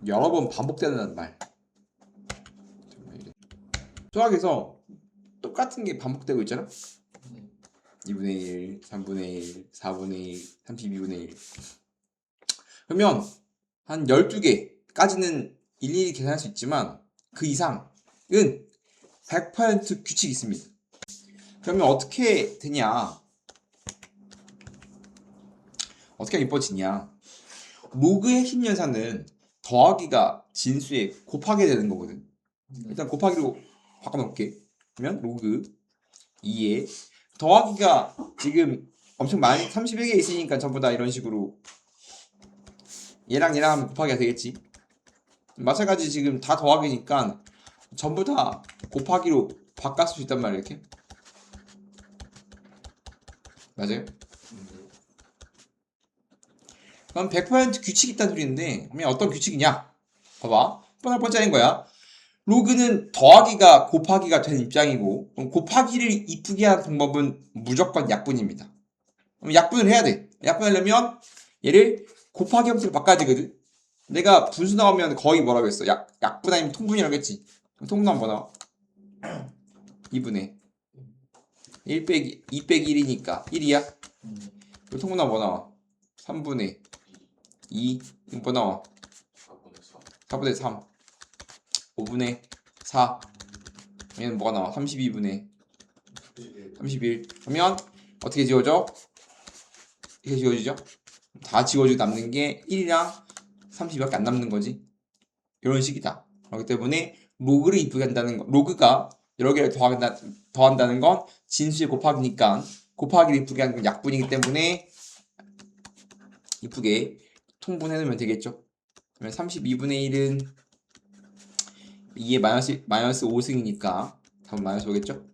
여러 번 반복되는 말. 수학에서 똑같은 게 반복되고 있잖아. 2분의 1, 3분의 1, 4분의 1, 32분의 1. 그러면 한 12개까지는 일일이 계산할 수 있지만 그 이상은 100% 규칙이 있습니다. 그러면 어떻게 되냐? 어떻게 이뻐지냐? 로그의 힘연산은 더하기가 진수에 곱하게 되는 거거든. 일단 곱하기로 바꿔놓을게. 그러면 로그 2에 더하기가 지금 엄청 많이 31개 있으니까 전부 다 이런 식으로 얘랑 하면 곱하기가 되겠지. 마찬가지 지금 다 더하기니까 전부 다 곱하기로 바꿔 쓸 수 있단 말이야. 이렇게 맞아요? 그럼 100% 규칙이 있다는 소리인데 그러면 어떤 규칙이냐? 봐봐, 뻔할 뻔짜인 거야. 로그는 더하기가 곱하기가 된 입장이고, 그럼 곱하기를 이쁘게 하는 방법은 무조건 약분입니다. 그럼 약분을 해야 돼. 약분하려면 얘를 곱하기 형태로 바꿔야 되거든. 내가 분수 나오면 거의 뭐라고 했어? 약분 아니면 통분이라고 했지. 통분하면 뭐 나와? 2분의 1 빼기 2 빼기 1이니까 1이야. 그리고 통분하면 뭐 나와? 3분의 2. 이거 뭐 나와? 4분의 3. 5분의 4. 얘는 뭐가 나와? 32분의 31. 그러면 어떻게 지워져? 이렇게 지워지죠? 다 지워지고 남는 게 1이랑 30밖에 안 남는 거지. 이런 식이다. 그렇기 때문에 로그를 이쁘게 한다는 거, 로그가 여러 개를 더한다는 건 진수의 곱하기니까 곱하기를 이쁘게 하는 건 약분이기 때문에 이쁘게 통분해 놓으면 되겠죠. 그러면 32분의 1은 2의 마이너스 5승이니까 답은 마이너스 5겠죠?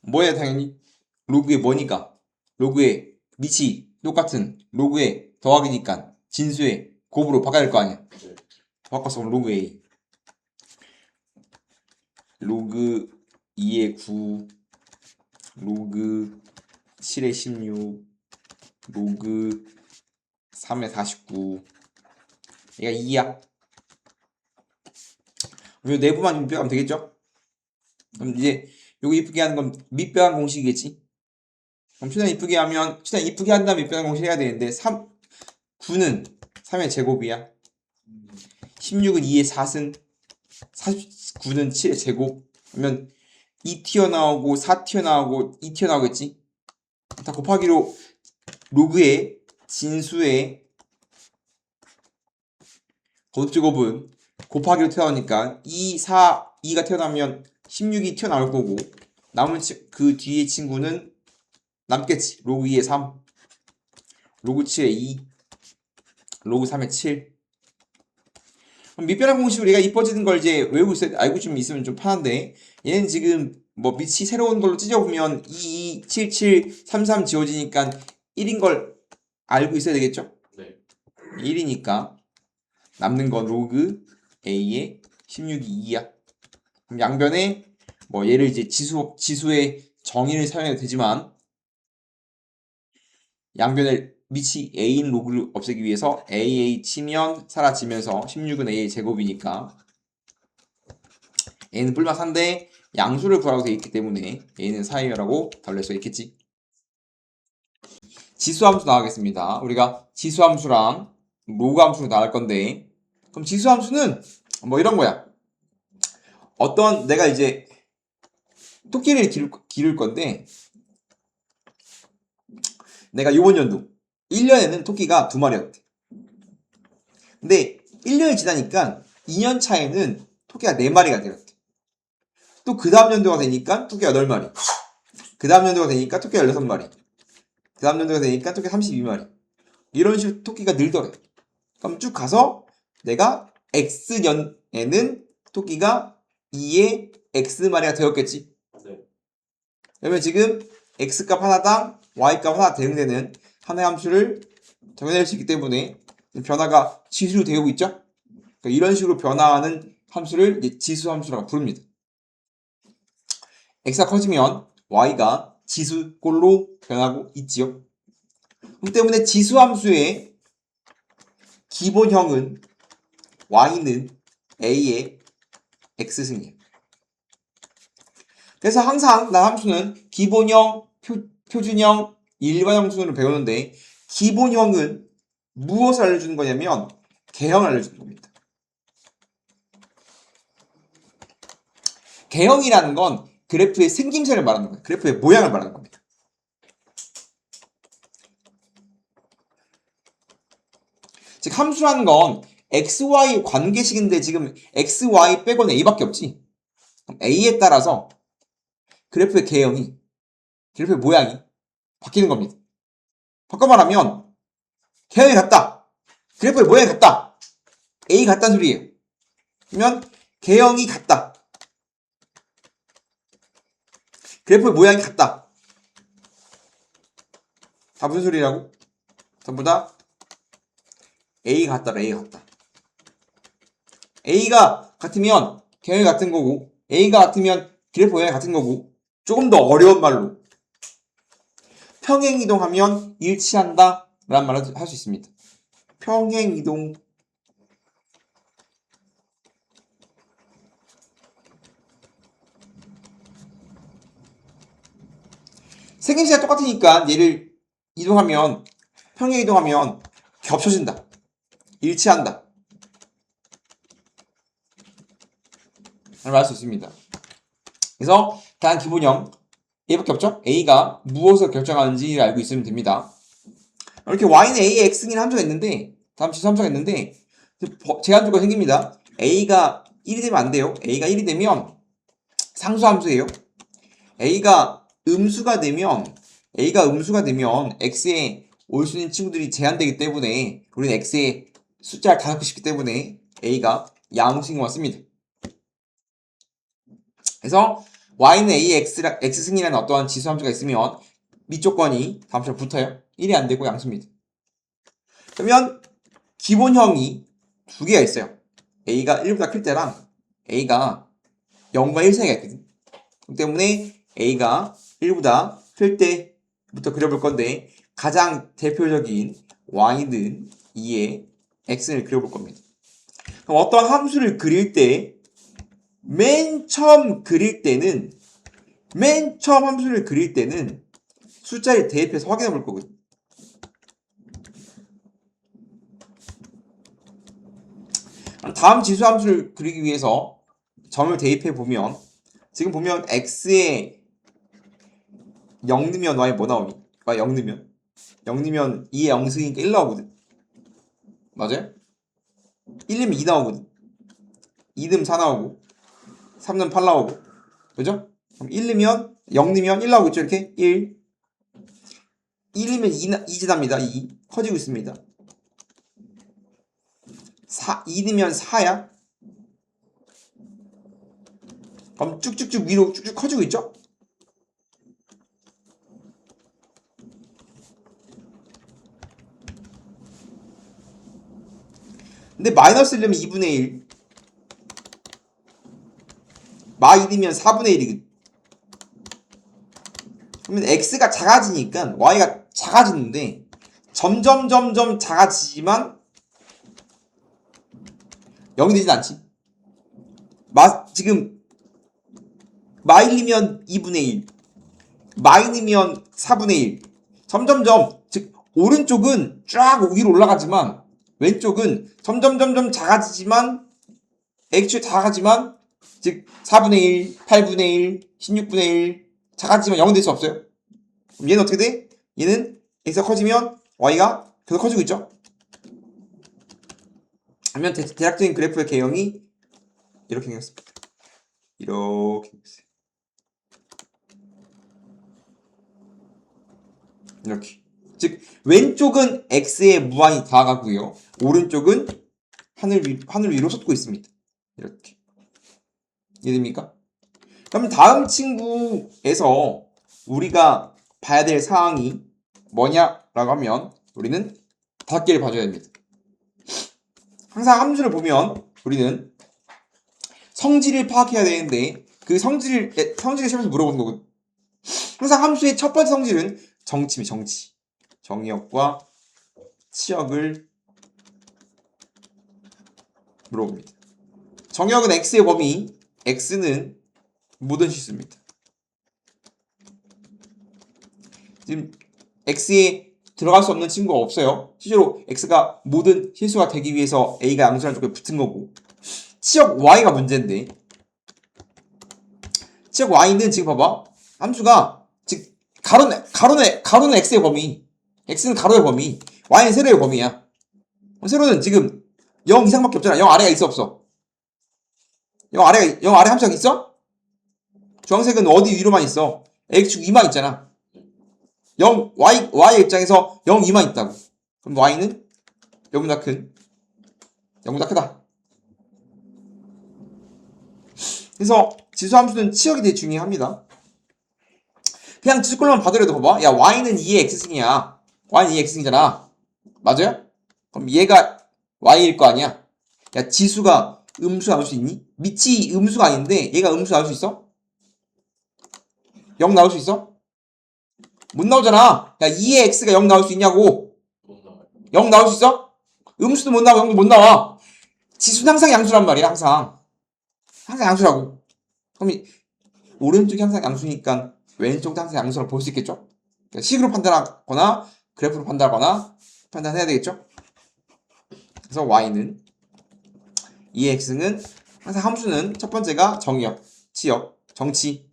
뭐야 당연히 로그의 뭐니까 로그의 밑이 똑같은 로그의 더하기니까 진수의 곱으로 바꿔야 될 거 아니야. 바꿔서 그럼 로그 A 로그 2의 9 로그 7의 16 로그 3의 49 얘가 2야. 그리고 내부만 입력하면 되겠죠? 그럼 이제 요거 이쁘게 하는 건 밑변 공식이겠지? 그럼 최대한 이쁘게 하면 최대한 이쁘게 한 다음에 밑변 공식 해야 되는데 9는 3의 제곱이야. 16은 2의 4승 49는 7의 제곱. 그러면 2 튀어나오고 4 튀어나오고 2 튀어나오겠지? 다 곱하기로 로그의 진수의 거듭제곱은 곱하기로 튀어나오니까 2가 튀어나오면 16이 튀어나올 거고 남은 그 뒤에 친구는 남겠지. 로그 2의 3 로그 7의 2 로그 3의 7. 그럼 밑변환 공식 우리가 이뻐지는 걸 이제 외우고 있어야 알고 좀 있으면 좀 편한데 얘는 지금 뭐 밑이 새로운 걸로 찢어보면 2, 2, 7, 7, 3, 3 지워지니까 1인 걸 알고 있어야 되겠죠? 네. 1이니까 남는 건 로그 A의 16이 2야. 그럼 양변에 뭐 얘를 이제 지수의 정의를 사용해도 되지만 양변에 밑이 A인 로그를 없애기 위해서 AA 치면 사라지면서 16은 A의 제곱이니까 A는 뿔마 4인데 양수를 구하라고 되어 있기 때문에 A는 4예요라고 답을 수 있겠지. 지수함수 나가겠습니다. 우리가 지수함수랑 로그함수로 나갈 건데 그럼 지수함수는 뭐 이런 거야. 어떤 내가 이제 토끼를 기를 건데 내가 요번 연도 1년에는 토끼가 2마리였대. 근데 1년이 지나니까 2년 차에는 토끼가 4마리가 되었대. 또 그 다음 연도가 되니까 토끼가 8마리. 그 다음 연도가 되니까 토끼가 16마리. 그 다음 연도가 되니까 토끼가 32마리. 이런 식으로 토끼가 늘더래. 그럼 쭉 가서 내가 X년에는 토끼가 2의 X마리가 되었겠지. 네. 그러면 지금 X값 하나당 Y값 하나 대응되는 하나의 함수를 정해낼 수 있기 때문에 변화가 지수로 되고 있죠. 그러니까 이런 식으로 변화하는 함수를 이제 지수함수라고 부릅니다. X가 커지면 Y가 지수꼴로 변하고 있지요. 그렇기 때문에 지수함수의 기본형은 y는 a의 x승이에요. 그래서 항상 나 함수는 기본형, 표준형, 일반형 순으로 배우는데 기본형은 무엇을 알려주는 거냐면 개형을 알려주는 겁니다. 개형이라는 건 그래프의 생김새를 말하는 거예요. 그래프의 모양을 말하는 겁니다. 즉 함수라는 건 xy 관계식인데 지금 xy 빼고는 a밖에 없지. 그럼 a에 따라서 그래프의 개형이, 그래프의 모양이 바뀌는 겁니다. 바꿔 말하면 개형이 같다. 그래프의 모양이 같다. a 같다는 소리예요. 그러면 개형이 같다. 그래프의 모양이 같다. 다 무슨 소리라고? 전부 다 A가 같다, A가 같다. A가 같으면 개형이 같은 거고, A가 같으면 그래프 모양이 같은 거고, 조금 더 어려운 말로 평행이동하면 일치한다 라는 말을 할 수 있습니다. 평행이동 생김새가 똑같으니까 얘를 이동하면 평행이동하면 겹쳐진다. 일치한다. 말할 수 있습니다. 그래서 단 기본형 A밖에 없죠? A가 무엇을 결정하는지 알고 있으면 됩니다. 이렇게 Y는 A의 X인 함수가 있는데 다음 지수 함수가 있는데 제한 조건이 생깁니다. A가 1이 되면 안 돼요. A가 1이 되면 상수 함수예요. A가 음수가 되면 X에 올 수 있는 친구들이 제한되기 때문에 우리는 X에 숫자를 다 넣고 싶기 때문에 A가 양수인 것 같습니다. 그래서 y는 a의 x승이라는 어떠한 지수 함수가 있으면 밑조건이 다음처럼 붙어요. 1이 안 되고 양수입니다. 그러면 기본형이 두 개가 있어요. a가 1보다 클 때랑 a가 0과 1 사이가 있거든. 그렇기 때문에 a가 1보다 클 때부터 그려볼 건데 가장 대표적인 y는 2의 x를 그려볼 겁니다. 그럼 어떤 함수를 그릴 때 맨 처음 함수를 그릴 때는 숫자를 대입해서 확인해 볼 거거든. 다음 지수 함수를 그리기 위해서 점을 대입해 보면 지금 보면 x에 0 넣으면 y 뭐 나오니? y 0 넣으면 2의 0승이니까 1 나오거든. 맞아요? 1 넣으면 2 나오거든. 2 넣으면 4 나오고 3 넣으면 8 나오고 그죠? 그럼 1 넣으면 0 넣으면 1 나오고 있죠. 이렇게 1 1이면 2 지납니다. 2 커지고 있습니다. 2 넣으면 4야. 그럼 쭉쭉쭉 위로 쭉쭉 커지고 있죠? 근데 마이너스 1넣으면 2분의 1 마 1이면 4분의 1이거든. 그러면 x가 작아지니까 y가 작아지는데 점점 작아지지만 0이 되진 않지. 지금 마 1이면 2분의 1 마이너면 4분의 1 점점점 즉 오른쪽은 쫙 위로 올라가지만 왼쪽은 점점 작아지지만 x축이 작아지만 즉 4분의 1, 8분의 1, 16분의 1 작아지지만 0은 될 수 없어요. 그럼 얘는 어떻게 돼? 얘는 x가 커지면 y가 계속 커지고 있죠. 그러면 대략적인 그래프의 개형이 이렇게 생겼습니다. 이렇게 생겼어요. 이렇게. 즉 왼쪽은 x에 무한히 다가가고요. 오른쪽은 하늘 위로 솟고 있습니다. 이렇게. 이해됩니까? 그럼 다음 친구에서 우리가 봐야 될 사항이 뭐냐라고 하면 우리는 5개를 봐줘야 됩니다. 항상 함수를 보면 우리는 성질을 파악해야 되는데 그 성질을 시험에서 물어보는 거거든. 항상 함수의 첫 번째 성질은 정치입니다. 정의역과 치역을 물어봅니다. 정역은 x의 범위, x는 모든 실수입니다. 지금 x에 들어갈 수 없는 친구가 없어요. 실제로 x가 모든 실수가 되기 위해서 a가 양수라는 쪽에 붙은 거고, 치역 y가 문제인데, 치역 y는 지금 봐봐, 함수가 즉 가로는 x의 범위, x는 가로의 범위, y는 세로의 범위야. 세로는 지금 0 이상밖에 없잖아. 0 아래가 있어 없어? 0 아래 함수가 있어? 주황색은 어디 위로만 있어? x축 2만 있잖아. 0 y의 입장에서 0 2만 있다고. 그럼 y는 0보다 크다. 그래서 지수함수는 치역이 되게 중요합니다. 그냥 지수꼴로만 봐더라도 봐봐. 야, y는 2의 x승이야. y는 2의 x승이잖아. 맞아요? 그럼 얘가 y일 거 아니야? 야, 지수가 음수 나올 수 있니? 밑이 음수가 아닌데 얘가 음수 나올 수 있어? 0 나올 수 있어? 못 나오잖아. 야, 2의 x가 0 나올 수 있냐고. 0 나올 수 있어? 음수도 못 나와, 0도 못 나와. 지수는 항상 양수란 말이야. 항상 양수라고. 그럼 오른쪽이 항상 양수니까 왼쪽도 항상 양수라고 볼 수 있겠죠? 그러니까 식으로 판단하거나 그래프로 판단하거나 판단해야 되겠죠? 그래서 y는 2의 x는 항상 함수는 첫 번째가 정역, 치역, 정치,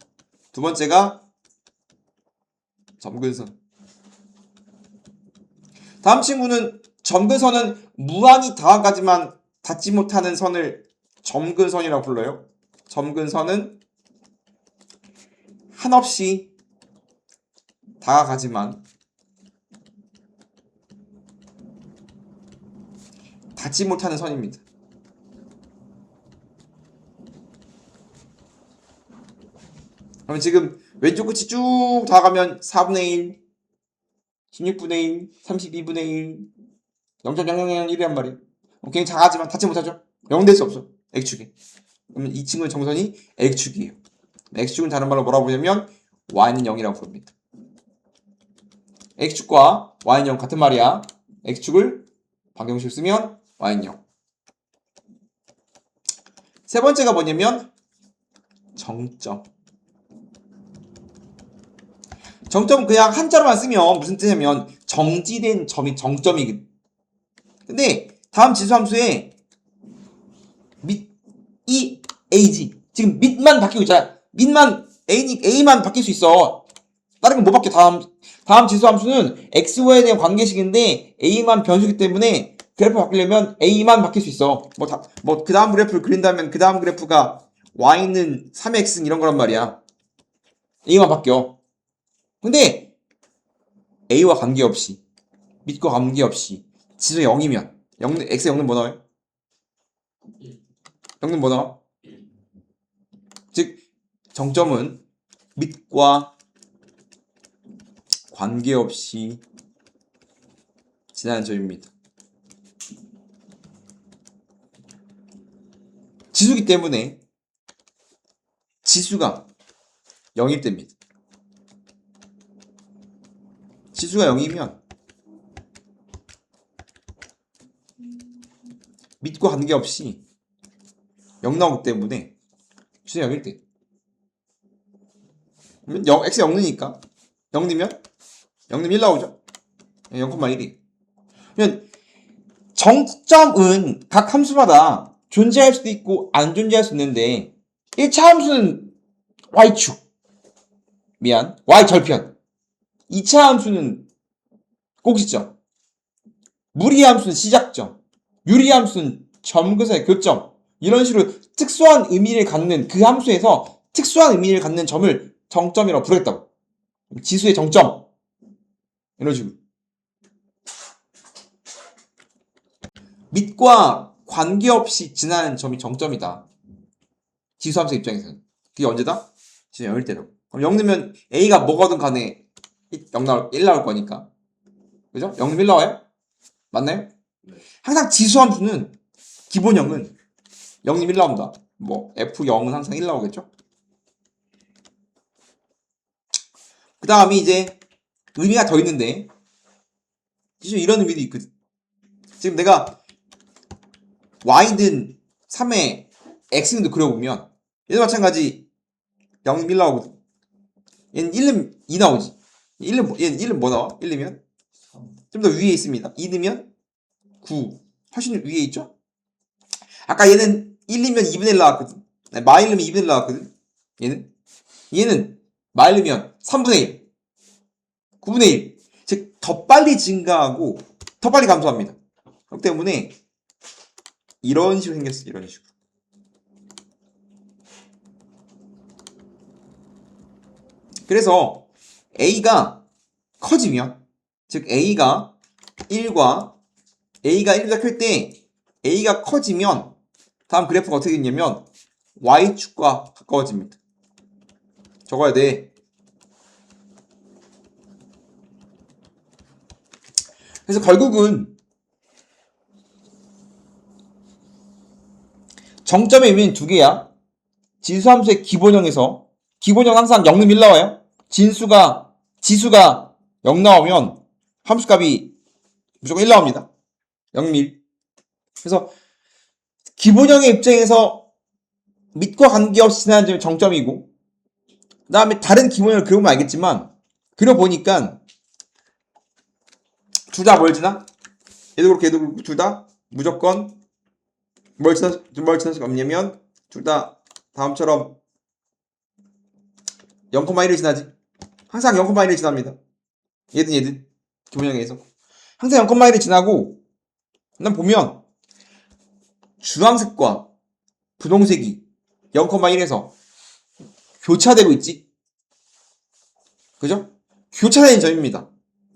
두 번째가 점근선. 다음 친구는 점근선은 무한히 다가가지만 닿지 못하는 선을 점근선이라고 불러요. 점근선은 한없이 다가가지만 닿지 못하는 선입니다. 그러면 지금 왼쪽 끝이 쭉 다가가면 4분의 1, 16분의 1, 32분의 1, 0.0001이란 말이에요. 굉장히 작아지만 닿지 못하죠? 0 될 수 없어. X축이. 그러면 이 친구의 정선이 X축이에요. X축은 다른 말로 뭐라고 부르냐면 Y는 0이라고 부릅니다. X축과 Y는 0 같은 말이야. X축을 방정식으로 쓰면 Y는 0. 세 번째가 뭐냐면 정점. 정점은 그냥 한자로만 쓰면 무슨 뜻이냐면 정지된 점이 정점이거든. 근데 다음 지수함수에 밑이 a지. 지금 밑만 바뀌고 있잖아. 밑만 a만 바뀔 수 있어. 다른 건 못 바뀌어. 다음 지수함수는 xy에 대한 관계식인데 a만 변수기 때문에 그래프 바뀌려면 a만 바뀔 수 있어. 그 다음 그래프를 그린다면 그 다음 그래프가 y는 3x 이런 거란 말이야. a만 바뀌어. 근데 a와 관계없이 밑과 관계없이 지수 0이면 x 0는 뭐 나와요? 0는 뭐 나와? 즉 정점은 밑과 관계없이 지나는 점입니다. 지수기 때문에 지수가 0일 때입니다. 지수가 0이면 밑과 관계없이 0 나오기 때문에 지수가 0일 때. 그러면 x 0이니까 0 넣으면 0 넣으면 1 나오죠. 0,1이. 그러면 정점은 각 함수마다 존재할 수도 있고 안 존재할 수 있는데 1차 함수는 y축. y절편. 2차 함수는 꼭지점. 무리함수는 시작점. 유리함수는 점근선의 교점. 이런 식으로 특수한 의미를 갖는 그 함수에서 특수한 의미를 갖는 점을 정점이라고 부르겠다고. 지수의 정점. 이런 식으로. 밑과 관계없이 지나는 점이 정점이다. 지수함수 입장에서는. 그게 언제다? 지수 0일 때라고. 그럼 0 넣으면 A가 뭐거든 간에 1 나올 거니까. 그죠? 0 넣으면 1 나와요? 맞나요? 네. 항상 지수함수는 기본형은 0 넣으면 1 나온다. 뭐 F0은 항상 1 나오겠죠? 그 다음에 이제 의미가 더 있는데 이런 의미도 있거든. 지금 내가 y는 3의 x근도 그려보면 얘도 마찬가지 0, 1 나오거든. 얘는 1은 2 나오지. 얘는 1은 뭐 나와? 1 넣으면? 좀 더 위에 있습니다. 2 넣으면 9. 훨씬 위에 있죠? 아까 얘는 1 넣으면 2분의 1 나왔거든. 마 1 넣으면 2분의 1 나왔거든. 얘는 마 1 넣으면 3분의 1. 9분의 1. 즉, 더 빨리 증가하고 더 빨리 감소합니다. 그렇기 때문에 이런 식으로 생겼어. 이런 식으로. 그래서 A가 커지면, 즉 A가 1보다 클 때 A가 커지면 다음 그래프가 어떻게 되냐면 Y축과 가까워집니다. 적어야 돼. 그래서 결국은 정점의 의미는 두 개야. 지수함수의 기본형에서 기본형 항상 0, 1 나와요. 지수가 0 나오면 함수값이 무조건 1 나옵니다. 0, 1. 그래서 기본형의 입장에서 밑과 관계없이 지나는 점이 정점이고, 그 다음에 다른 기본형을 그려보면 알겠지만, 그려보니까 둘 다 뭘 지나? 얘도 그렇고 얘도 그렇고 둘 다 무조건 뭘 지날 수가 없냐면 둘 다 다음처럼 0,1을 지나지. 항상 0,1을 지납니다. 얘든 기본형에서 항상 0,1을 지나고, 난 보면 주황색과 분홍색이 0,1에서 교차되고 있지. 그죠? 교차되는 점입니다.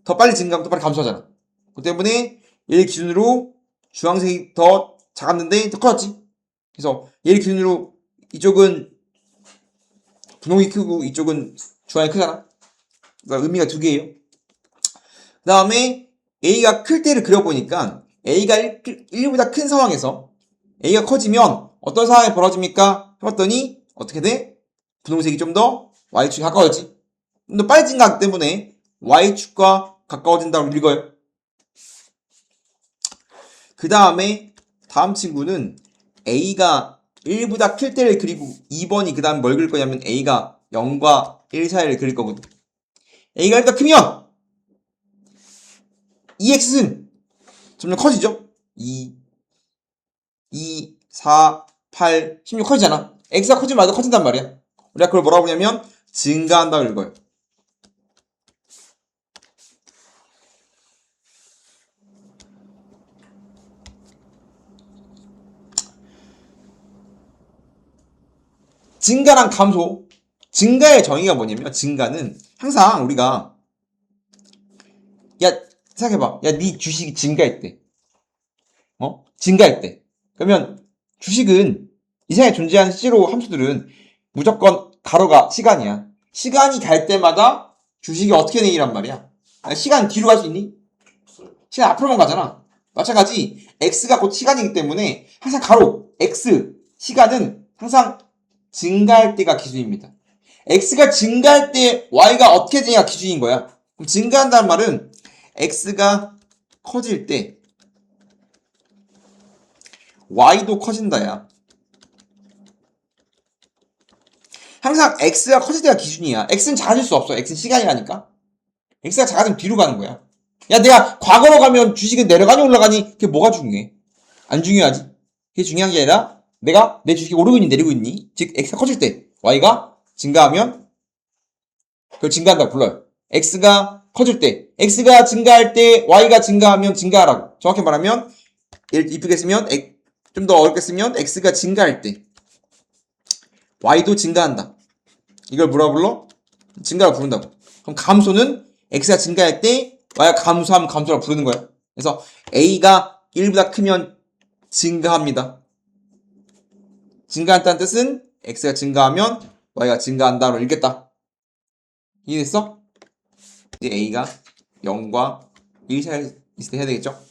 더 빨리 증가하면 더 빨리 감소하잖아. 그 때문에 얘를 기준으로 주황색이 더 작았는데 더 커졌지. 그래서 얘를 기준으로 이쪽은 분홍이 크고 이쪽은 주황이 크잖아. 그러니까 의미가 두 개예요. 그 다음에 A가 클 때를 그려보니까 A가 1보다 큰 상황에서 A가 커지면 어떤 상황이 벌어집니까? 해봤더니 어떻게 돼? 분홍색이 좀 더 Y축에 가까워졌지. 좀 더 빨리 증가하기 때문에 Y축과 가까워진다고 읽어요. 그 다음에 다음 친구는 A가 1보다 클 때를 그리고 2번이 그 다음 뭘 그릴 거냐면 A가 0과 1 사이를 그릴 거거든. A가 1보다 크면 2x는 점점 커지죠? 2, 4, 8, 16 커지잖아. x가 커지면 나도 커진단 말이야. 우리가 그걸 뭐라고 하냐면 증가한다고 읽어요. 증가랑 감소. 증가의 정의가 뭐냐면 증가는 항상 우리가 야 생각해봐. 야 네 주식이 증가했대. 증가했대. 그러면 주식은 이 세상에 존재하는 실제로 함수들은 무조건 가로가 시간이야. 시간이 갈 때마다 주식이 어떻게 되기란 말이야. 시간 뒤로 갈 수 있니? 시간 앞으로만 가잖아. 마찬가지 x가 곧 시간이기 때문에 항상 가로 x 시간은 항상 증가할 때가 기준입니다. x가 증가할 때 y가 어떻게 되냐가 기준인 거야. 그럼 증가한다는 말은 x가 커질 때 y도 커진다야. 항상 x가 커질 때가 기준이야. x는 작아질 수 없어. x는 시간이라니까. x가 작아지면 뒤로 가는 거야. 야, 내가 과거로 가면 주식은 내려가니 올라가니? 그게 뭐가 중요해? 안 중요하지. 그게 중요한 게 아니라 내가 내 주식이 오르고 있니 내리고 있니? 즉 x가 커질 때 y가 증가하면 그걸 증가한다고 불러요. x가 커질 때 x가 증가할 때 y가 증가하면 증가하라고. 정확히 말하면 이쁘게 쓰면 좀 더 어렵게 쓰면 x가 증가할 때 y도 증가한다. 이걸 뭐라 불러? 증가라고 부른다고. 그럼 감소는 x가 증가할 때 y가 감소하면 감소라고 부르는 거야. 그래서 a가 1보다 크면 증가합니다. 증가한다는 뜻은 x가 증가하면 y가 증가한다로 읽겠다. 이해됐어? 이제 a가 0과 1 사이 있을 때 해야 되겠죠?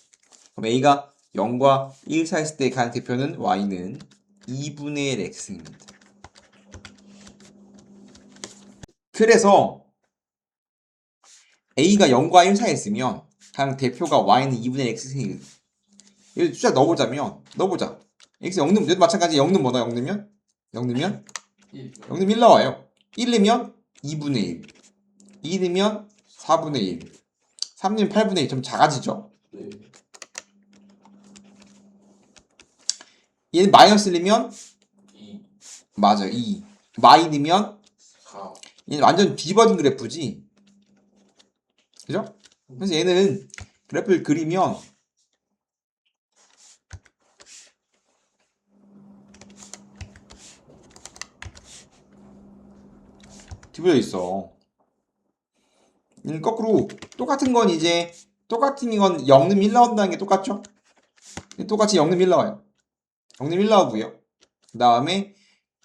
그럼 a가 0과 1 사이 있을 때 가는 대표는 y는 2분의 1 x입니다. 그래서 a가 0과 1 사이에 있으면 가는 대표가 y는 2분의 x승이거든. 여기 숫자 넣어보자. x 0 넣으면 마찬가지 0 넣으면 뭐다? 0 넣으면? 0 넣으면? 1. 0 넣으면 1 나와요. 1 넣으면 2분의 1. 2 넣으면 4분의 1. 3 넣으면 8분의 1. 좀 작아지죠? 네. 얘는 마이너스 넣으면 2. 맞아 2. 마이 넣으면 4. 얘는 완전 뒤집어진 그래프지. 그죠? 그래서 얘는 그래프를 그리면 뒤집어져 있어. 얘는 거꾸로 똑같은 건 이제 똑같은 건 0 넣으면 1 나온다는 게 똑같죠? 똑같이 0 넣으면 1 나와요. 0 넣으면 1 나오고요. 그 다음에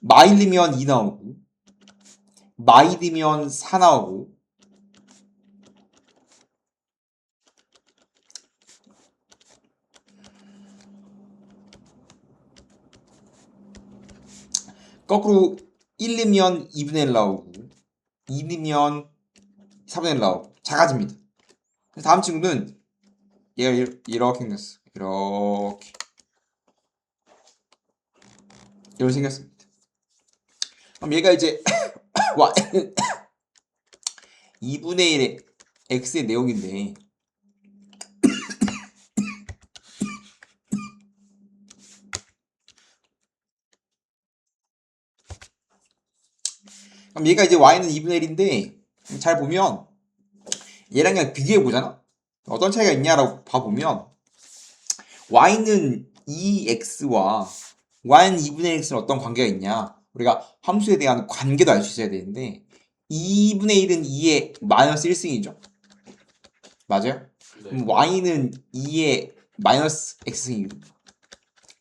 마이 넣으면 2 나오고 마이 넣으면 4 나오고 거꾸로 1 넣으면 2분의 1 나오고 2 넣으면 4분의 1 나오고 작아집니다. 그래서 다음 친구는 얘가 이렇게 생겼어. 이렇게 생겼습니다. 그럼 얘가 이제 2분의 1의 x의 내용인데 그럼 얘가 이제 y는 2분의 1인데 잘 보면 얘랑 그냥 비교해 보잖아. 어떤 차이가 있냐라고 봐보면 y는 2x와 y는 2분의 1x는 어떤 관계가 있냐. 우리가 함수에 대한 관계도 알 수 있어야 되는데 2분의 1은 2의 마이너스 1승이죠. 맞아요? 네. 그럼 y는 2의 마이너스 x승이거든요.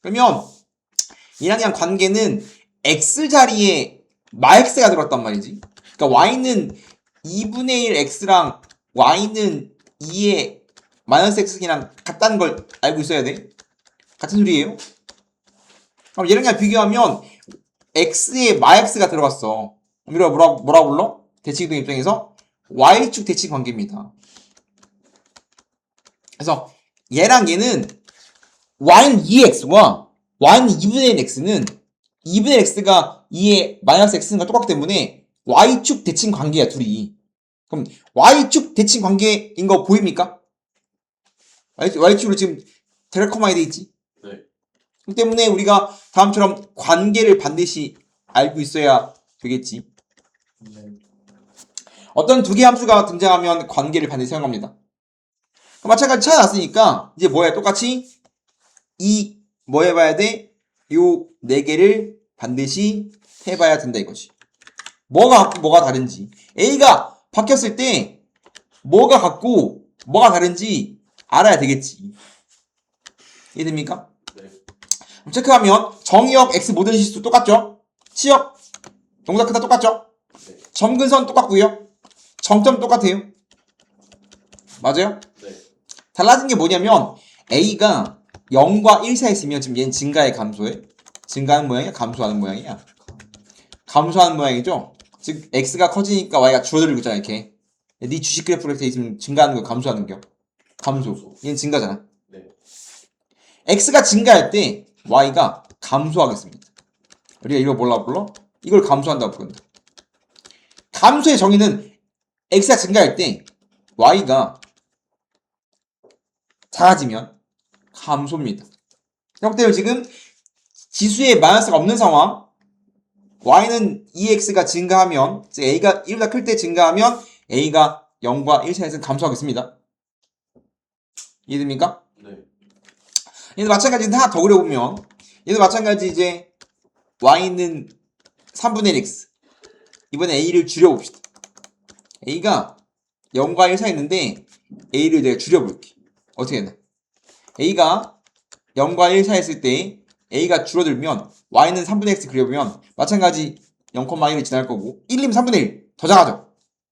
그러면 얘랑 그냥 관계는 x 자리에 마x가 들어갔단 말이지. 그러니까 y는 2분의 1 x랑 y는 2의 마이너스 x랑 같다는 걸 알고 있어야 돼. 같은 소리예요. 그럼 얘랑 그냥 비교하면 x에 마x가 들어갔어. 우리가 뭐라고 불러? 대칭이동 입장에서 y축 대칭 관계입니다. 그래서 얘랑 얘는 y는 2x와 y는 2분의 1 x는 2분의 x가 2의 마이너스 x가 똑같기 때문에 y축 대칭 관계야 둘이. 그럼 y축 대칭 관계인 거 보입니까? y축으로 지금 데레커마이 돼 있지? 네. 그렇기 때문에 우리가 다음처럼 관계를 반드시 알고 있어야 되겠지. 네. 어떤 두 개의 함수가 등장하면 관계를 반드시 사용합니다. 마찬가지 찾아놨으니까 이제 뭐야? 똑같이 이 뭐 해봐야 돼? 요 네 개를 반드시 해봐야 된다 이거지. 뭐가 같고 뭐가 다른지. A가 바뀌었을 때 뭐가 같고 뭐가 다른지 알아야 되겠지. 이해됩니까? 네. 그럼 체크하면 정의역 x 모든 실수 똑같죠? 치역 용사 크다 똑같죠? 네. 점근선 똑같고요. 정점 똑같아요. 맞아요? 네. 달라진 게 뭐냐면 A가 0과 1 사이에 있으면 지금 얘는 증가해 감소해? 증가하는 모양이야? 감소하는 모양이야? 감소하는 모양이죠? 즉 X가 커지니까 Y가 줄어들고 있잖아 이렇게. 네 주식 그래프로 돼 있으면 증가하는 거 감소하는 거? 감소. 얘는 증가잖아. 네. X가 증가할 때 Y가 감소하겠습니다. 우리가 이걸 뭐라고 불러? 이걸 감소한다고 부른다. 감소의 정의는 X가 증가할 때 Y가 작아지면 감소입니다. 그렇기 때문에 지금 지수에 마이너스가 없는 상황 y는 2x가 증가하면 즉 a가 1보다 클 때 증가하면 a가 0과 1 사이에서 감소하겠습니다. 이해됩니까? 네. 얘도 마찬가지 하나 더 그려보면 얘도 마찬가지 이제 y는 3분의 1 x 이번에 a를 줄여봅시다. a가 0과 1 사이에 있는데 a를 내가 줄여볼게. 어떻게 되나? a가 0과 1 사이에 있을 때 a가 줄어들면 y는 3분의 x 그려보면 마찬가지 0,1을 지날 거고 1이면 3분의 1 더 작아져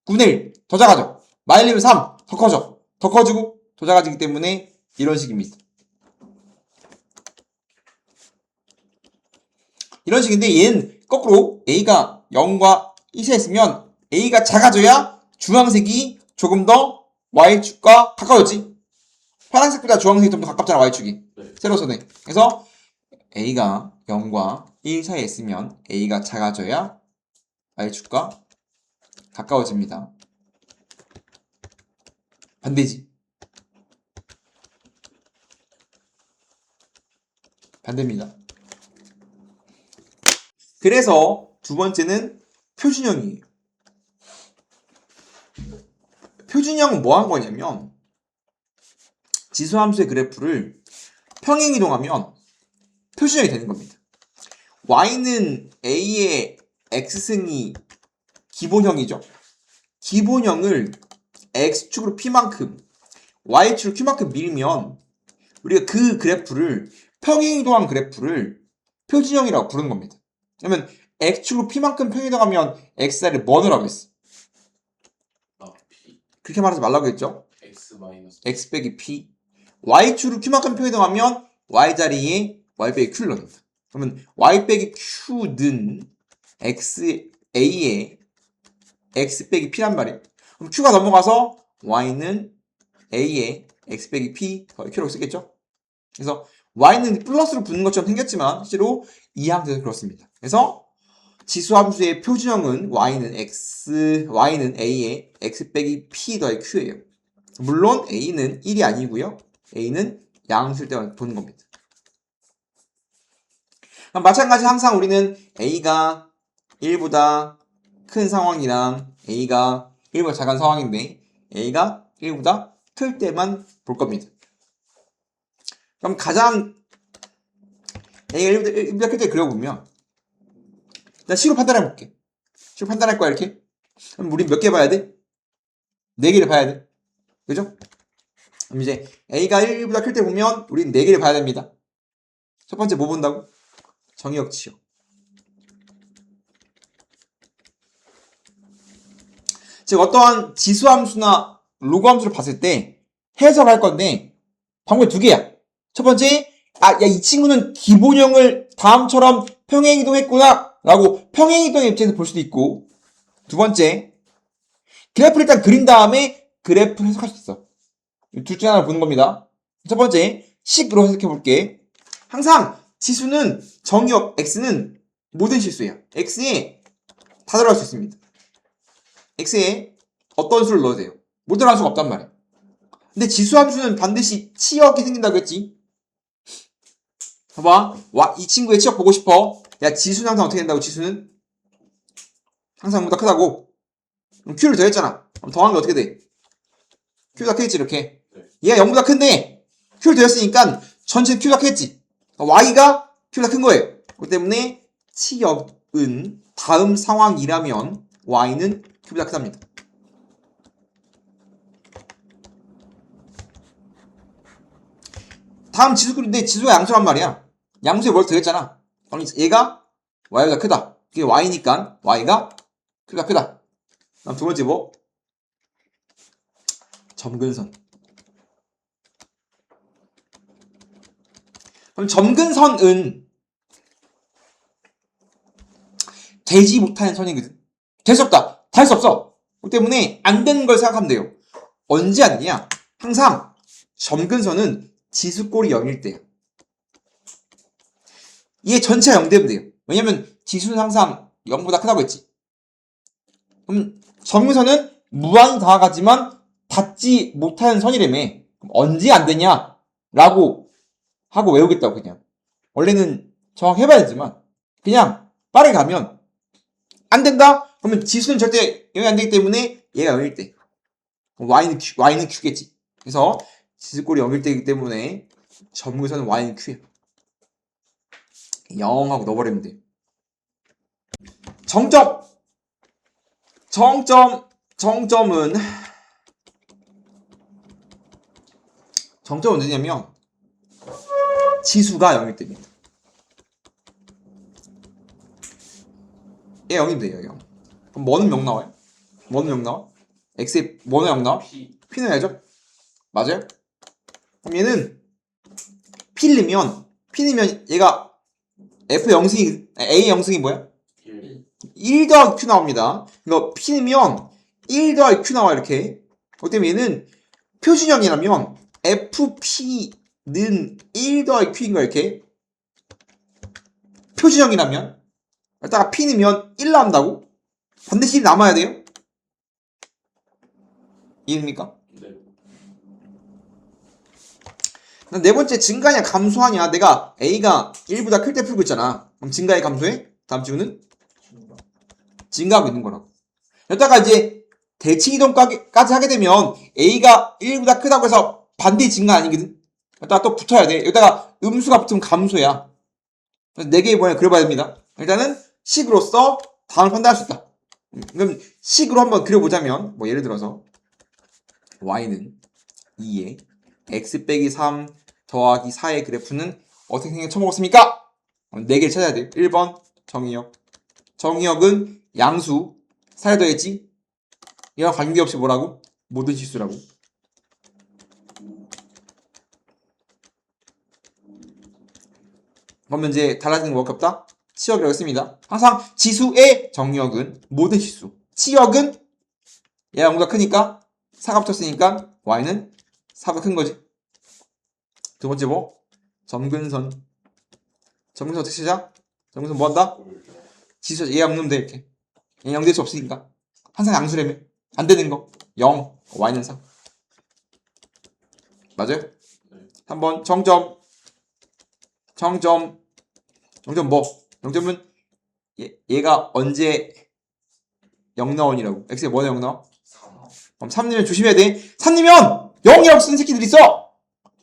9분의 1 더 작아져 마일리면 3 더 커져 더 커지고 더 작아지기 때문에 이런 식입니다. 이런 식인데 얘는 거꾸로 a가 0과 1 사이에 있으면 a가 작아져야 주황색이 조금 더 y축과 가까워졌지. 파란색보다 주황색이 좀 더 가깝잖아 y축이. 네. 세로선에. 그래서 a가 0과 1 사이에 있으면 a가 작아져야 y축과 가까워집니다. 반대지. 반대입니다. 그래서 두 번째는 표준형이에요. 표준형은 뭐 한 거냐면 지수함수의 그래프를 평행이동하면 표준형이 되는 겁니다. y는 a의 x승이 기본형이죠. 기본형을 x축으로 p만큼 y축으로 q만큼 밀면 우리가 그 그래프를 평행이동한 그래프를 표준형이라고 부르는 겁니다. 그러면 x축으로 p만큼 평행이동하면 x를 뭐 넣으라고 했어? P 그렇게 말하지 말라고 했죠. X 마이너스 x 빼기 p y축으로 q만큼 평행이동하면 y 자리에 y 빼기 q를 넣는다. 그러면 y 빼기 q는 x a에 x 빼기 p란 말이에요. 그럼 q가 넘어가서 y는 a에 x 빼기 p 더하기 q라고 쓰겠죠. 그래서 y는 플러스로 붙는 것처럼 생겼지만 실제로 이 함수에서 그렇습니다. 그래서 지수함수의 표준형은 y는 a에 x 빼기 p 더하기 q예요. 물론 a는 1이 아니고요. a는 양수일 때만 보는 겁니다. 마찬가지 항상 우리는 a가 1보다 큰 상황이랑 a가 1보다 작은 상황인데 a가 1보다 클 때만 볼 겁니다. 그럼 가장 a가 1보다 클 때 그려보면 나 식으로 판단해 볼게. 식으로 판단할 거야 이렇게. 그럼 우리 몇 개 봐야 돼? 4개를 봐야 돼. 그죠? 그럼 이제 a가 1보다 클 때 보면 우린 4개를 봐야 됩니다. 첫 번째 뭐 본다고? 정의역치요. 즉 어떠한 지수함수나 로그함수를 봤을 때 해석할 건데 방법이 2개야. 첫 번째, 야 이 친구는 기본형을 다음처럼 평행이동했구나 라고 평행이동의 입장에서 볼 수도 있고, 두 번째, 그래프를 일단 그린 다음에 그래프를 해석할 수 있어. 둘 중에 하나를 보는 겁니다. 첫 번째, 식으로 해석해 볼게. 항상 지수는 정의역 x는 모든 실수예요. x에 다 들어갈 수 있습니다. x에 어떤 수를 넣어도 돼요. 못 들어갈 수가 없단 말이야. 근데 지수함수는 반드시 치역이 생긴다고 했지. 봐봐. 이 친구의 치역 보고 싶어. 야, 지수는 항상 어떻게 된다고, 지수는? 항상 0보다 크다고. 그럼 q를 더했잖아. 그럼 더한 게 어떻게 돼? q보다 크겠지, 이렇게. 얘가 0보다 큰데, q를 더했으니까 전체 q보다 크겠지. y가 q보다 큰 거예요. 그렇기 때문에 치역은 다음 상황이라면 y는 q보다 크답니다. 다음 지수꼴인데 지수가 양수란 말이야. 양수에 뭘 더했잖아. 그럼 얘가 y보다 크다. 그게 y니까 y가 q보다 크다. 다음 두 번째 뭐? 점근선. 그럼 점근선은 되지 못하는 선이거든. 될 수 없다. 다 할 수 없어. 그렇기 때문에 안 되는 걸 생각하면 돼요. 언제 안 되냐? 항상 점근선은 지수꼴이 0일 때야. 얘 전체가 0 되면 돼요. 왜냐면 지수는 항상 0보다 크다고 했지. 그럼 점근선은 무한히 다가가지만 닿지 못하는 선이라며. 그럼 언제 안 되냐? 라고 하고 외우겠다고 그냥. 원래는 정확히 해봐야 되지만 그냥 빠르게 가면 안 된다? 그러면 지수는 절대 0이 안 되기 때문에 얘가 0일 때. y는 q겠지. 그래서 지수꼴이 0일 때이기 때문에 점근선은 y는 q야. 0 하고 넣어버리면 돼. 정점은 어디냐면 지수가 0일 때입니다. 얘 0이 돼요, 0. 그럼 뭐는 0 나와요? 뭐는 0 나와? x에 뭐는 0 나와? p는 알죠? 맞아요? 그럼 얘는 P를 넣으면 얘가 F 영승이 A 영승이 뭐야? 1 더하기 Q 나옵니다. 이거 P 넣으면 1 더하기 Q 나와 이렇게. 그렇기 때문에 얘는 표준형이라면 FP는 1 더하기 Q인 거야 이렇게. 표준형이라면 여기다가 p 넣으면 1 나온다고? 반드시 1이 남아야 돼요? 이해됩니까? 네. 네 번째, 증가냐 감소하냐. 내가 a가 1보다 클 때 풀고 있잖아. 그럼 증가해 감소해? 다음 질문은 증가하고 있는 거라고. 여기다가 이제 대칭 이동까지 하게 되면 a가 1보다 크다고 해서 반대 증가 아니거든. 여기다가 또 붙어야 돼. 여기다가 음수가 붙으면 감소야. 그래서 4개의 모양을 그려봐야 됩니다. 일단은 식으로서 다음을 판단할 수 있다. 그럼 식으로 한번 그려보자면 뭐 예를 들어서 y는 2에 x 빼기 3 더하기 4의 그래프는 어떻게 생겨 쳐먹었습니까? 4개를 찾아야 돼. 1번 정의역. 정의역은 양수 4에 더했지? 얘와 관계없이 뭐라고? 모든 실수라고. 그러면 이제 달라지는 거 뭐밖에 없다? 치역이라고 했습니다. 항상 지수의 정의역은 모든 실수. 치역은 얘가 0보다 크니까 4가 붙었으니까 y는 4보다 큰 거지. 두 번째 뭐? 점근선. 점근선 어떻게 찾아? 점근선 뭐 한다? 지수 얘 없는면 돼 이렇게. 얘 0 될 수 없으니까. 항상 양수라며. 안 되는 거. 0. y는 4. 맞아요? 네. 한번 정점. 정점 뭐? 0점은 얘가 언제 0 나온이라고. x에 뭐가 0 나와? 3. 그럼 3 넣으면 조심해야 돼. 3 넣으면 0이라고 쓰는 새끼들 있어.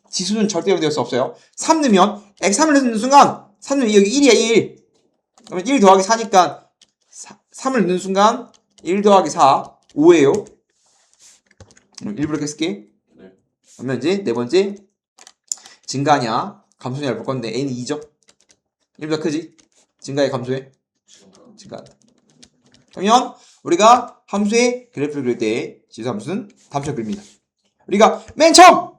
지수는 절대 0 될 수 없어요. 3 넣으면 x3을 넣는 순간 3 넣으면 여기 1이야 1. 그러면 1 더하기 4니까 3을 넣는 순간 1 더하기 4 5예요. 일부러 이렇게 쓸게. 네. 그러면 이제 네 번째 증가냐 감소냐를 볼 건데 a는 2죠. 1보다 크지? 증가해 감소해? 증가한다. 그러면 우리가 함수의 그래프를 그릴 때 지수 함수는 다음처럼 그립니다. 우리가 맨 처음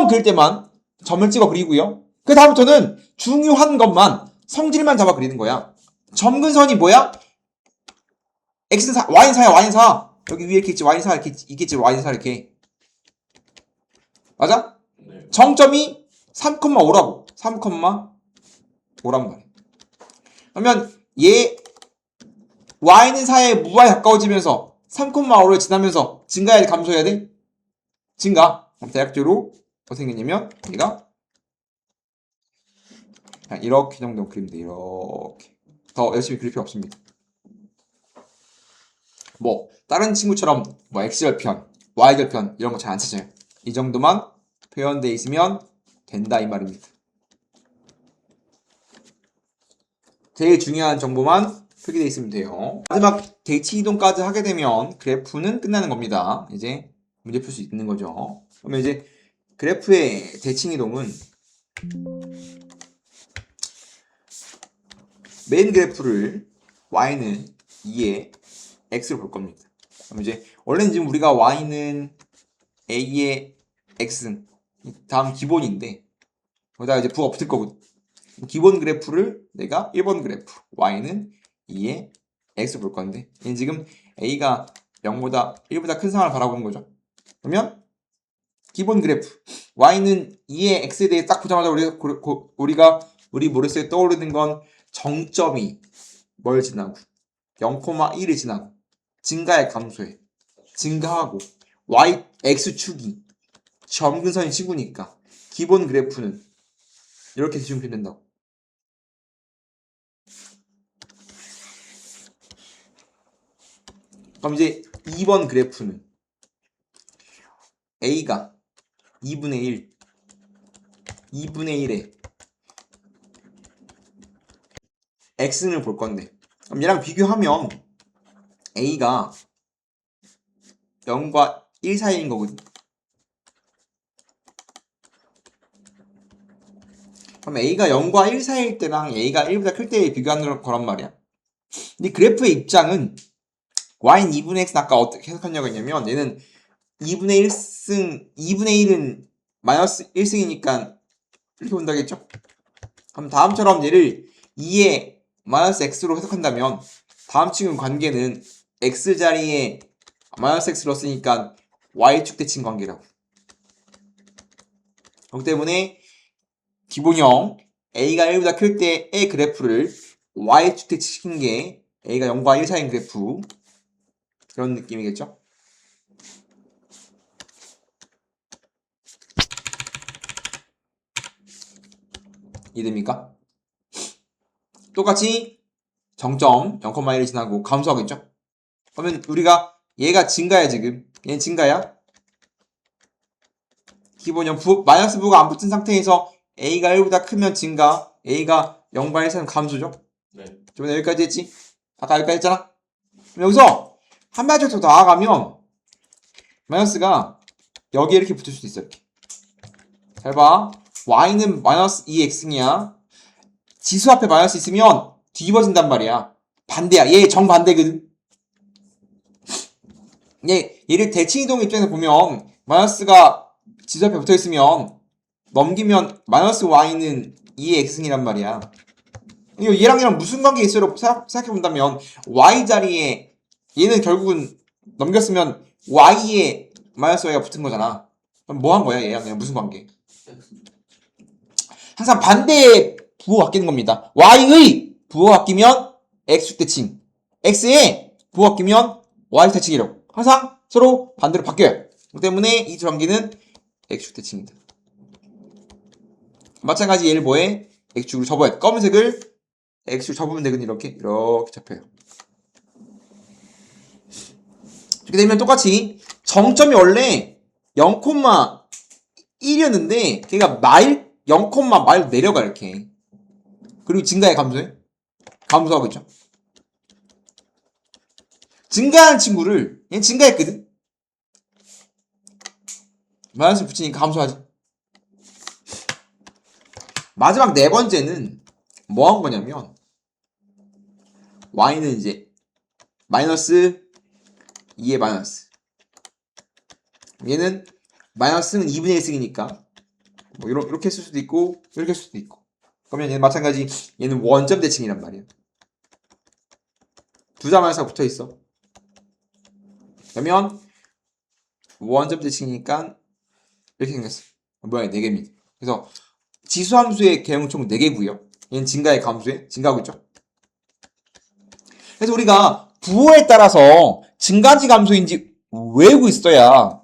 그릴 때만 점을 찍어 그리고요. 그 다음부터는 중요한 것만 성질만 잡아 그리는 거야. 점근선이 뭐야? x는 4, y는 4야 y는 4. 여기 위에 이렇게 있지 y는 4 이렇게 있겠지 y는 4 이렇게. 맞아? 네. 정점이 3,5라고. 3,5라는 말이야. 그러면 얘 y는 4에 무한에 가까워지면서 3,5를 지나면서 증가해야 돼? 감소해야 돼? 증가. 그럼 대략적으로 어떻게 생겼냐면 얘가 그냥 이렇게 정도 그리면 돼. 이렇게. 더 열심히 그릴 필요 없습니다. 뭐 다른 친구처럼 뭐 x절편, y절편 이런 거 잘 안 찾아요. 이 정도만 표현되어 있으면 된다 이 말입니다. 제일 중요한 정보만 표기되어 있으면 돼요. 마지막 대치 이동까지 하게 되면 그래프는 끝나는 겁니다. 이제 문제 풀 수 있는 거죠. 그러면 이제 그래프의 대칭 이동은 메인 그래프를 y는 2에 x를 볼 겁니다. 그럼 이제 원래는 지금 우리가 y는 a의 x 다음 기본인데 거기다가 이제 부가 붙을 거거든. 기본 그래프를 내가 1번 그래프 y는 2의 x 볼 건데 얘는 지금 a가 0보다 1보다 큰 상황을 바라보는 거죠. 그러면 기본 그래프 y는 2의 x에 대해 딱 보자마자 우리 머릿속에 떠오르는 건 정점이 뭘 지나고 0,1을 지나고 증가해 감소해 증가하고 y x축이 점근선의 친구니까 기본 그래프는 이렇게 대충 표현된다고. 그럼 이제 2번 그래프는 a가 2분의 1에 x는 볼 건데 그럼 얘랑 비교하면 a가 0과 1 사이인 거거든. 그럼 a가 0과 1 사이일 때랑 a가 1보다 클 때 비교하는 거란 말이야. 근데 그래프의 입장은 y는 2분의 x는 아까 어떻게 해석하냐고 했냐면 얘는 2분의 1은 마이너스 1승이니까 이렇게 본다겠죠? 그럼 다음처럼 얘를 2의 마이너스 x로 해석한다면 다음 친구 관계는 x 자리에 마이너스 x를 넣었으니까 y축 대칭 관계라고. 그렇기 때문에 기본형 A가 1보다 클 때의 그래프를 Y축 시킨 게 A가 0과 1 사이인 그래프. 그런 느낌이겠죠? 이해됩니까? 똑같이 정점 0,1이 지나고 감소하겠죠? 그러면 우리가 얘가 증가야 지금. 얘는 증가야. 기본 0, 마이너스 부가 안 붙은 상태에서 A가 1보다 크면 증가, A가 0과 1 사이는 감소죠? 네. 저번에 여기까지 했지? 아까 여기까지 했잖아? 그럼 여기서 한 발짝 더 나아가면 마이너스가 여기에 이렇게 붙을 수도 있어. 이렇게. 잘 봐. Y는 마이너스 2x이야. 지수 앞에 마이너스 있으면 뒤집어진단 말이야. 반대야. 얘 정반대거든. 얘를 대칭이동 입장에서 보면 마이너스가 지수 앞에 붙어있으면 넘기면 마이너스 y는 2의 x승이란 말이야. 이거 얘랑 무슨 관계 있어요? 생각해본다면 y 자리에 얘는 결국은 넘겼으면 y에 마이너스 y가 붙은 거잖아. 그럼 뭐 한 거야 얘랑 무슨 관계? 항상 반대의 부호가 바뀌는 겁니다. y의 부호가 바뀌면 x 대칭, x의 부호가 바뀌면 y 대칭이라고. 항상 서로 반대로 바뀌어요. 그렇기 때문에 이 두 관계는 x축 대칭이다. 마찬가지 얘를 뭐해? x축으로 접어야 돼. 검은색을 x축 접으면 되거든. 이렇게 잡혀요. 이렇게 되면 똑같이 정점이 원래 0,1이었는데 걔가 0,마일 내려가 이렇게. 그리고 증가해 감소해? 감소하고 있죠. 증가한 친구를 얘는 증가했거든. 마이너스 붙이니까 감소하지. 마지막 네 번째는 뭐 한 거냐면 y는 이제 마이너스 2의 마이너스. 얘는 마이너스는 2분의 1승이니까 뭐 이렇게 쓸 수도 있고 이렇게 쓸 수도 있고. 그러면 얘는 마찬가지 얘는 원점 대칭이란 말이야. 두 자 마이너스가 붙어 있어. 그러면 원점 대칭이니까 이렇게 생겼어. 모양이 4개입니다. 그래서 지수함수의 개형은 총 4개고요. 얘는 증가의 감소에 증가하고 있죠. 그래서 우리가 부호에 따라서 증가인지 감소인지 외우고 있어야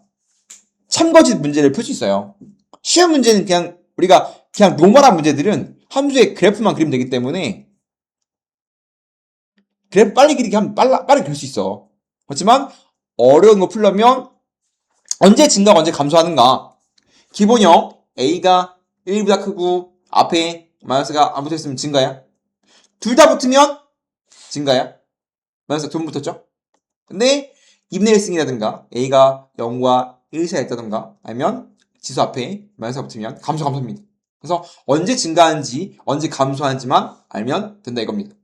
참거짓 문제를 풀 수 있어요. 시험 문제는 그냥 우리가 그냥 노멀한 문제들은 함수의 그래프만 그리면 되기 때문에 그래프 빨리 그리기 하면 빨리 그릴 수 있어. 그렇지만 어려운 거 풀려면 언제 증가가 언제 감소하는가. 기본형 A가 1보다 크고 앞에 마이너스가 안 붙어있으면 증가야. 둘 다 붙으면 증가야. 마이너스가 두 번 붙었죠. 근데 2분의 1승이라든가 A가 0과 1 사이에 있다든가 아니면 지수 앞에 마이너스가 붙으면 감소입니다. 그래서 언제 증가하는지 언제 감소하는지만 알면 된다 이겁니다.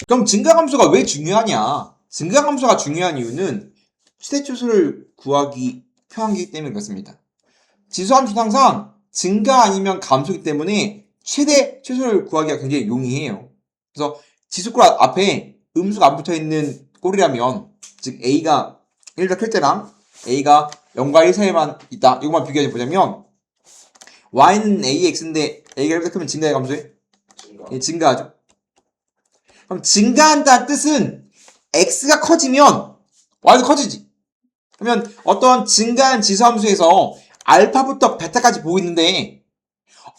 그럼 증가 감소가 왜 중요하냐? 증가 감소가 중요한 이유는 최대 최소를 구하기 편하기 때문에 그렇습니다. 지수함수는 항상 증가 아니면 감소이기 때문에 최대 최소를 구하기가 굉장히 용이해요. 그래서 지수꼴 앞에 음수가 안 붙어있는 꼴이라면 즉 A가 1더 클 때랑 A가 0과 1 사이에만 있다. 이것만 비교해 보자면 Y는 AX인데 A가 1더 크면 증가해 감소해? 증가하죠. 그럼 증가한다는 뜻은 X가 커지면 Y도 커지지. 그러면 어떤 증가한 지수함수에서 알파부터 베타까지 보고 있는데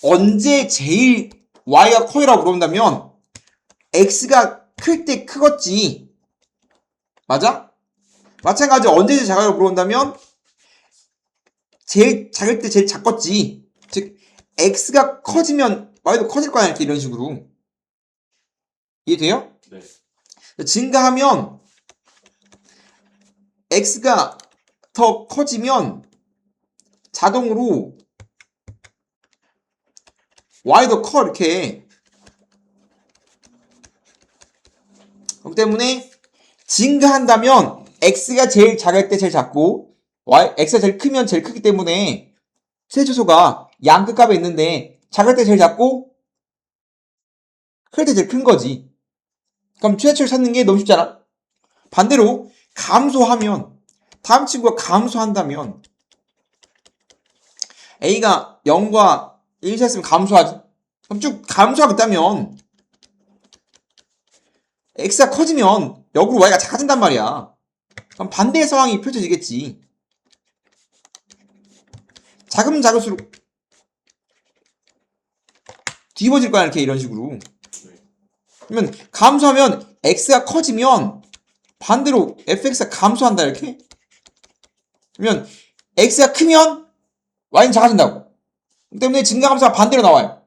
언제 제일 Y가 커요라고 물어본다면 X가 클 때 크겠지. 맞아? 마찬가지 언제 제일 작아요 물어본다면 제일 작을 때 제일 작겠지. 즉 X가 커지면 Y도 커질 거 아니야. 이런 식으로. 이해돼요? 네. 증가하면 X가 더 커지면 자동으로 Y도 커 이렇게. 그렇기 때문에 증가한다면 X가 제일 작을 때 제일 작고 X가 제일 크면 제일 크기 때문에 최초소가 양끝값에 있는데 작을 때 제일 작고 클 때 제일 큰 거지. 그럼 최대치를 찾는 게 너무 쉽잖아. 반대로 감소하면 다음 친구가 감소한다면 A가 0과 1 사이였으면 감소하지. 그럼 쭉 감소하겠다면 x가 커지면 역으로 y가 작아진단 말이야. 그럼 반대의 상황이 펼쳐지겠지. 작으면 작을수록 뒤집어질 거야, 이렇게 이런 식으로. 그러면 감소하면 x가 커지면 반대로 fx가 감소한다, 이렇게. 그러면 x가 크면 y는 작아진다고. 그렇기 때문에 증가감소가 반대로 나와요.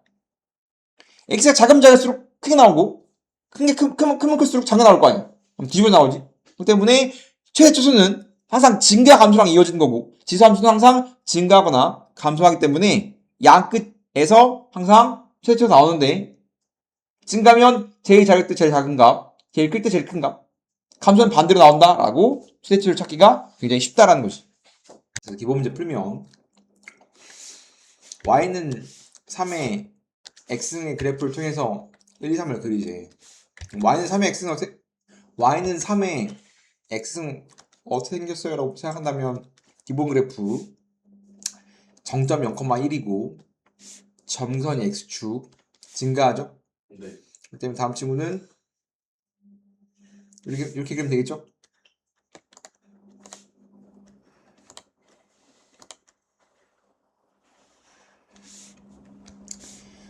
x가 작으면 작을수록 크게 나오고 큰 게 크면 클수록 작게 나올 거 아니야. 그럼 뒤집어 나오지. 그렇기 때문에 최대초수는 항상 증가 감소랑 이어지는 거고 지수함수는 항상 증가하거나 감소하기 때문에 양 끝에서 항상 최대초수 나오는데 증가면 제일 작을 때 제일 작은 값, 제일 클 때 제일 큰 값, 감소는 반대로 나온다라고 최대초수를 찾기가 굉장히 쉽다라는 거지. 그래서 기본 문제 풀면 y는 3의 x의 그래프를 통해서 1, 2, 3을 그리지. y는 3의 x는 어떻게 y는 3의 x는 어떻게 생겼어요? 라고 생각한다면 기본 그래프 정점 0,1이고 점선이 x축 증가하죠? 네. 그렇기 때문에 다음 친구는 이렇게 그리면 되겠죠?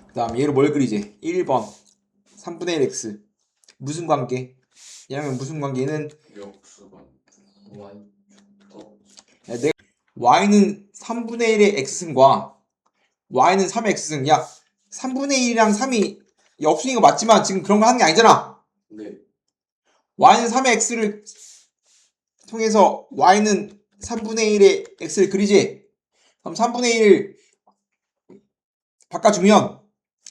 그 다음 얘를 뭘 그리지? 1번 3분의 1 x 무슨 관계? 얘랑 무슨 관계는 역수건 Y 더 y는 3분의 1의 x승과 y는 3의 x승. 야, 3분의 1이랑 3이 역수인 거 맞지만 지금 그런 거 하는 게 아니잖아. 네. y는 3의 x를 통해서 y는 3분의 1의 x를 그리지. 그럼 3분의 1을 바꿔주면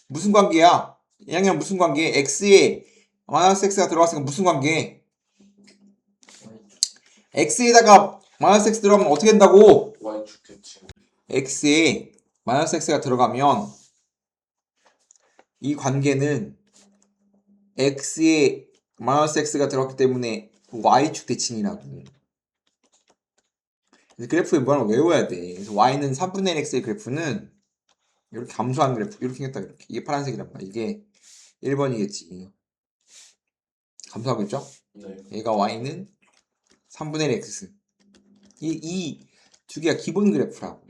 무슨 관계야? 얘랑 무슨 관계? x에 마이너스 x가 들어갔으니까 무슨 관계? x에다가 마이너스 x 들어가면 어떻게 된다고? Y축 대칭 x에 마이너스 x가 들어가면 이 관계는 x에 마이너스 x가 들어갔기 때문에 y축 대칭이라고. 그래서 그래프에 뭐라고 외워야 돼. 그래서 y는 3분의 1 x의 그래프는 이렇게 감소하는 그래프, 이렇게 생겼다, 이렇게. 이게 파란색이란 말이야. 이게 1번이겠지. 감소하겠죠? 네. 얘가 y는 3분의 1 x. 이 두 개가 기본 그래프라고.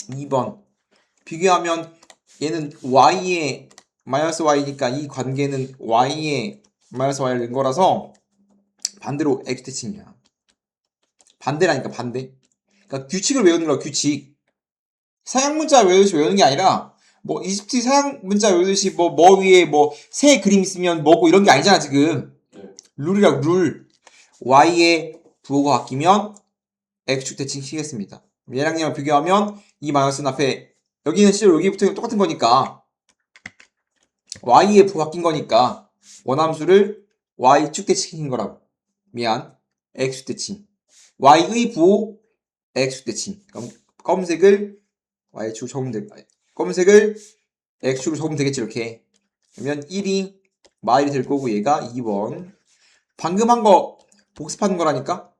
2번. 비교하면 얘는 y에 마이너스 y니까 이 관계는 y에 마이너스 y를 넣은 거라서 반대로 x 대칭이야. 반대라니까, 반대. 그러니까 규칙을 외우는 거야, 규칙. 서양 문자 외우듯이 외우는 게 아니라 뭐 이집트 서양 문자 외우듯이 뭐 위에 뭐 새 그림 있으면 뭐고 이런 게 아니잖아, 지금. 네. 룰이라고, 룰. y의 부호가 바뀌면 x축 대칭 시겠습니다. 얘랑 얘랑 비교하면 이 마이너스는 앞에 여기는 실제로 여기부터 똑같은 거니까 y의 부호 바뀐 거니까 원함수를 y축 대칭인 거라고. 미안. x축 대칭. y의 부호 x축 대칭. 그럼 검색을 y축으로 적으면 돼. 검색을 x축으로 적으면 되겠지, 이렇게. 그러면 1이 마일이 될 거고 얘가 2번. 방금 한 거 복습하는 거라니까?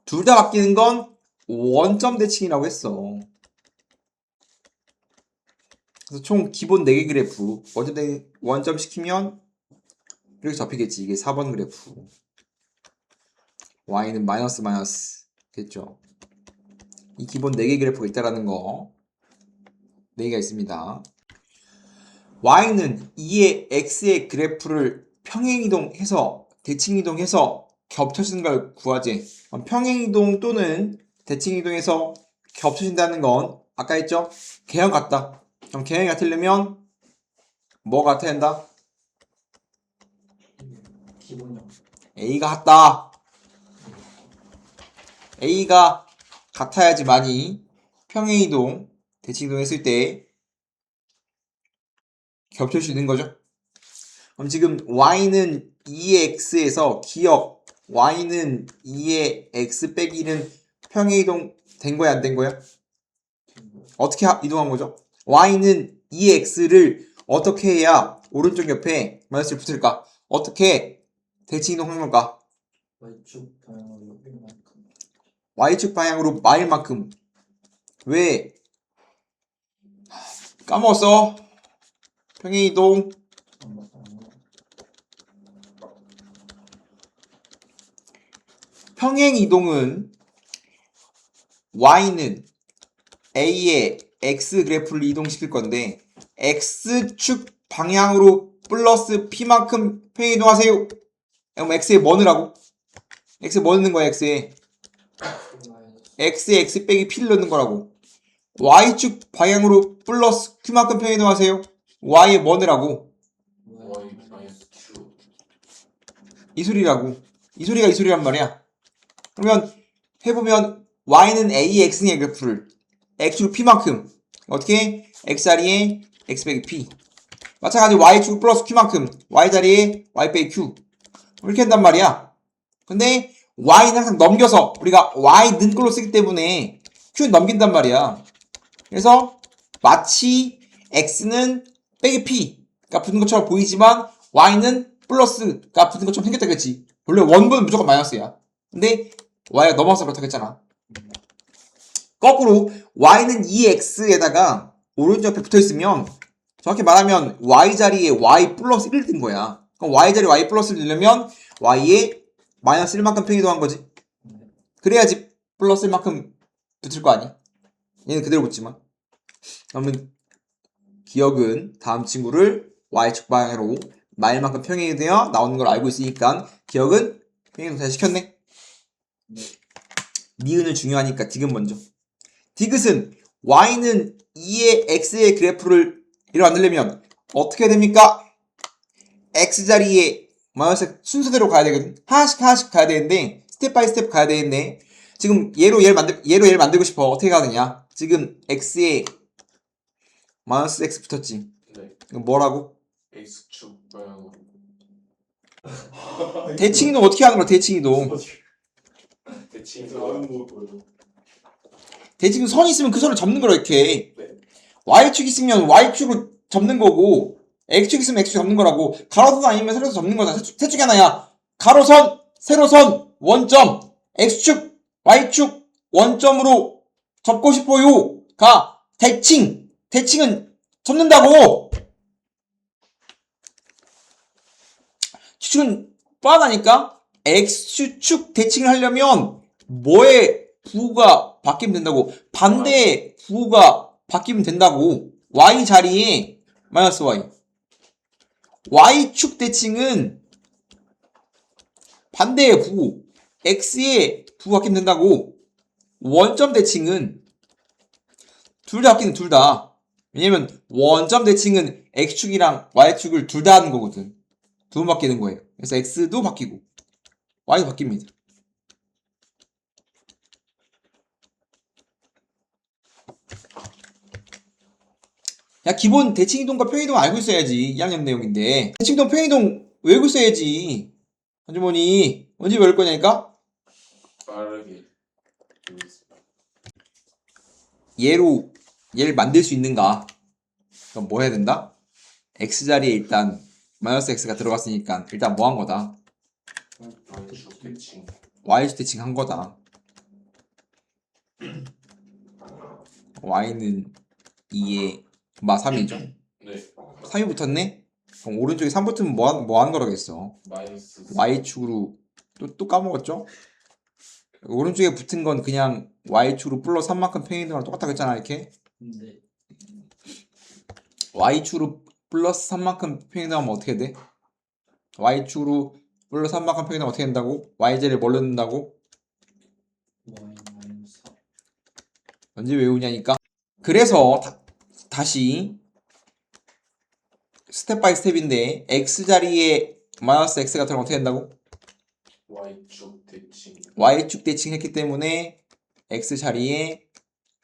둘 다 바뀌는 건 원점 대칭이라고 했어. 그래서 총 기본 4개 그래프 원점 시키면 이렇게 잡히겠지. 이게 4번 그래프. y는 마이너스 마이너스 겠죠. 이 기본 4개 그래프가 있다라는 거 4개가 있습니다. y는 2의 x의 그래프를 평행이동해서 대칭이동해서 겹쳐지는 걸 구하지. 평행이동 또는 대칭이동해서 겹쳐진다는 건 아까 했죠? 개형 같다. 그럼 개형이 같으려면 뭐 같아야 한다? 기본형 a가 같다. a가 같아야지만이 평행이동, 대칭이동 했을 때 겹칠 수 있는 거죠. 그럼 지금 y는 2의 x에서 기억 y는 2의 x 빼기 1은 평행이동 된 거야, 안 된 거야? 어떻게 이동한 거죠? y는 2의 x를 어떻게 해야 오른쪽 옆에 마이너스를 붙을까? 어떻게 대칭 이동한 걸까? Y축 방향으로 1만큼 y축 방향으로 마일만큼 왜? 까먹었어. 평행이동. 평행이동은 y는 a의 x 그래프를 이동시킬 건데 x축 방향으로 플러스 p만큼 평행이동하세요. 그럼 x에 뭐 넣으라고? x에 뭐 넣는 거야? x에 x 빼기 p를 넣는 거라고. y축 방향으로 플러스 q만큼 평행이동하세요. y에 뭐 넣으라고? y 마이너스 q. 이 소리라고. 이 소리가 이 소리란 말이야. 그러면 해보면 y는 a의 x의 그래프를 x축 p만큼 어떻게? x 자리에 x 빼기 p 마찬가지로 y축 플러스 q만큼 y 자리에 y 빼기 q 이렇게 한단 말이야. 근데 y는 항상 넘겨서 우리가 y는 걸로 쓰기 때문에 q는 넘긴단 말이야. 그래서 마치 x는 빼기 p가 붙는 것처럼 보이지만 y는 플러스가 붙는 것처럼 생겼다 그랬지. 원래 원본은 무조건 마이너스야. 근데 y가 넘어서 그렇다고 했잖아. 거꾸로 y는 2x에다가 오른쪽 옆에 붙어있으면 정확히 말하면 y 자리에 y 플러스 1을 든 거야. 그럼 y 자리에 y 플러스 1을 넣으면 y에 마이너스 1만큼 평이동한 거지. 그래야지 플러스 1만큼 붙을 거 아니? 얘는 그대로 붙지만. 그러면 기억은 다음 친구를 y축 방향으로 마일만큼 평행이되어 나오는 걸 알고 있으니까 기억은 평행이동 잘 시켰네. 니은은 중요하니까 디귿 먼저. 디귿은 y는 2의 x의 그래프를 이렇게 만들려면 어떻게 됩니까? x자리에 마이너스 순서대로 가야 되거든. 하나씩 가야 되는데 스텝 바이 스텝 가야 되는데 지금 얘로 얘를 만들고 싶어. 어떻게 가느냐? 지금 x에 마이너스 x 붙었지. 네. 이건 뭐라고? x축 방향으로. 대칭이동 어떻게 하는 거야? 대칭이동. 대칭도 대칭 선이 있으면 그 선을 접는 거라 이렇게. 네. y축 있으면 y축으로 접는 거고 x축 있으면 x축 접는 거라고. 가로선 아니면 세로선 접는 거잖아. 셋 중에 하나야. 가로선, 세로선, 원점, x축, y축, 원점으로 접고 싶어요가 대칭. 대칭은 접는다고. 추측은 뻔하니까 x축 대칭을 하려면 뭐의 부호가 바뀌면 된다고. 반대의 부호가 바뀌면 된다고. y 자리에 마이너스 y. y축 대칭은 반대의 부호 x의 부호가 바뀌면 된다고. 원점 대칭은 둘 다 바뀌는 둘 다. 왜냐면 원점 대칭은 x축이랑 y축을 둘 다 하는 거거든. 두 번 바뀌는 거예요. 그래서 x도 바뀌고 y도 바뀝니다. 야, 기본 대칭이동과 평이동 알고 있어야지. 2학년 내용인데. 대칭이동, 평이동 외우고 있어야지. 한주머니 언제 외울 거냐니까? 빠르게 보겠습니다. 얘를 만들 수 있는가? 그럼 뭐 해야 된다? x자리에 일단 마이너스 x가 들어갔으니까 일단 뭐 한 거다? y축 대칭. y축 대칭 한 거다. y는 2에 3이죠. 네. 3이 붙었네? 그럼 오른쪽에 3 붙으면 뭐 하는 거라겠어? 마이너스 y축으로 또 까먹었죠? 오른쪽에 붙은 건 그냥 y축으로 플러스 3만큼 평행이동이랑 똑같다고 했잖아. 이렇게 네. y축으로 플러스 3만큼 평행이동하면 어떻게 돼? y축으로 플러스 3만큼 평행이동하면 어떻게 된다고? y제를 뭘로 넣는다고? y 마이너스 4. 언제 외우냐니까. 그래서 다시 스텝 바이 스텝인데 x자리에 마이너스 x가 들어가면 어떻게 된다고? y축 대칭. y축 대칭했기 때문에 x자리에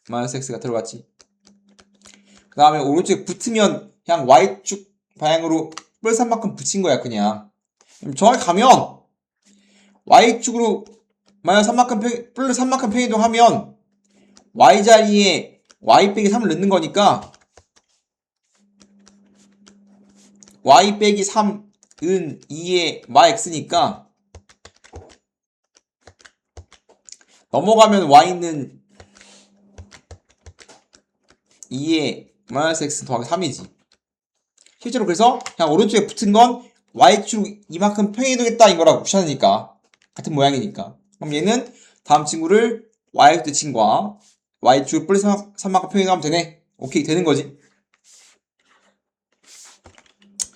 마이너스 x가 들어갔지. 그 다음에 오른쪽에 붙으면 그냥 y축 방향으로 플러스 3만큼 붙인 거야 그냥. 정확히 가면 y축으로 마이너스 3만큼 플러스 3만큼 평이동하면 y자리에 y 빼기 3을 넣는 거니까 y 빼기 3은 2의 x니까 넘어가면 y는 2의 마이너스 x 더하기 3이지. 실제로 그래서 그냥 오른쪽에 붙은 건 y축 이만큼 평행이동했다 이거라고 무시하니까 같은 모양이니까. 그럼 얘는 다음 친구를 y축 대칭과 y축 플러스 3만큼 평행이동하면 되네. 오케이 되는 거지.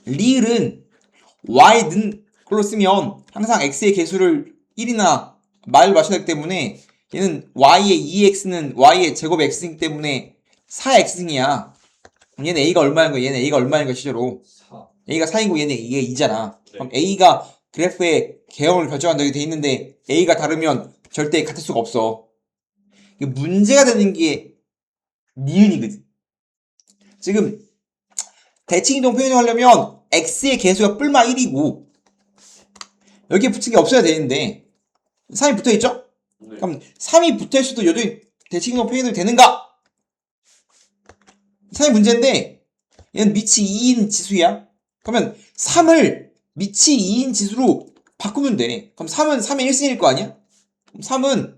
리을은 y는 걸로 쓰면 항상 x의 개수를 1이나 말을 맞춰야 되기 때문에 얘는 y의 2x는 y의 제곱 x이기 때문에 4x승이야. 얘는 a가 얼마인 거야? 얘는 a가 얼마인 거야 실제로? 4. a가 4이고 얘는 이게 2잖아. 네. 그럼 a가 그래프의 개형을 결정한다고 돼 있는데 a가 다르면 절대 같을 수가 없어. 이게 문제가 되는 게 니은이거든. 지금 대칭이동 표현을 하려면 x의 개수가 뿔마 1이고 여기에 붙인 게 없어야 되는데 3이 붙어있죠? 네. 그럼 3이 붙어있어도 여전히 대칭이동 표현이 되는가? 3이 문제인데 얘는 미치 2인 지수야. 그러면 3을 미치 2인 지수로 바꾸면 돼. 그럼 3은 3의 1승일 거 아니야? 그럼 3은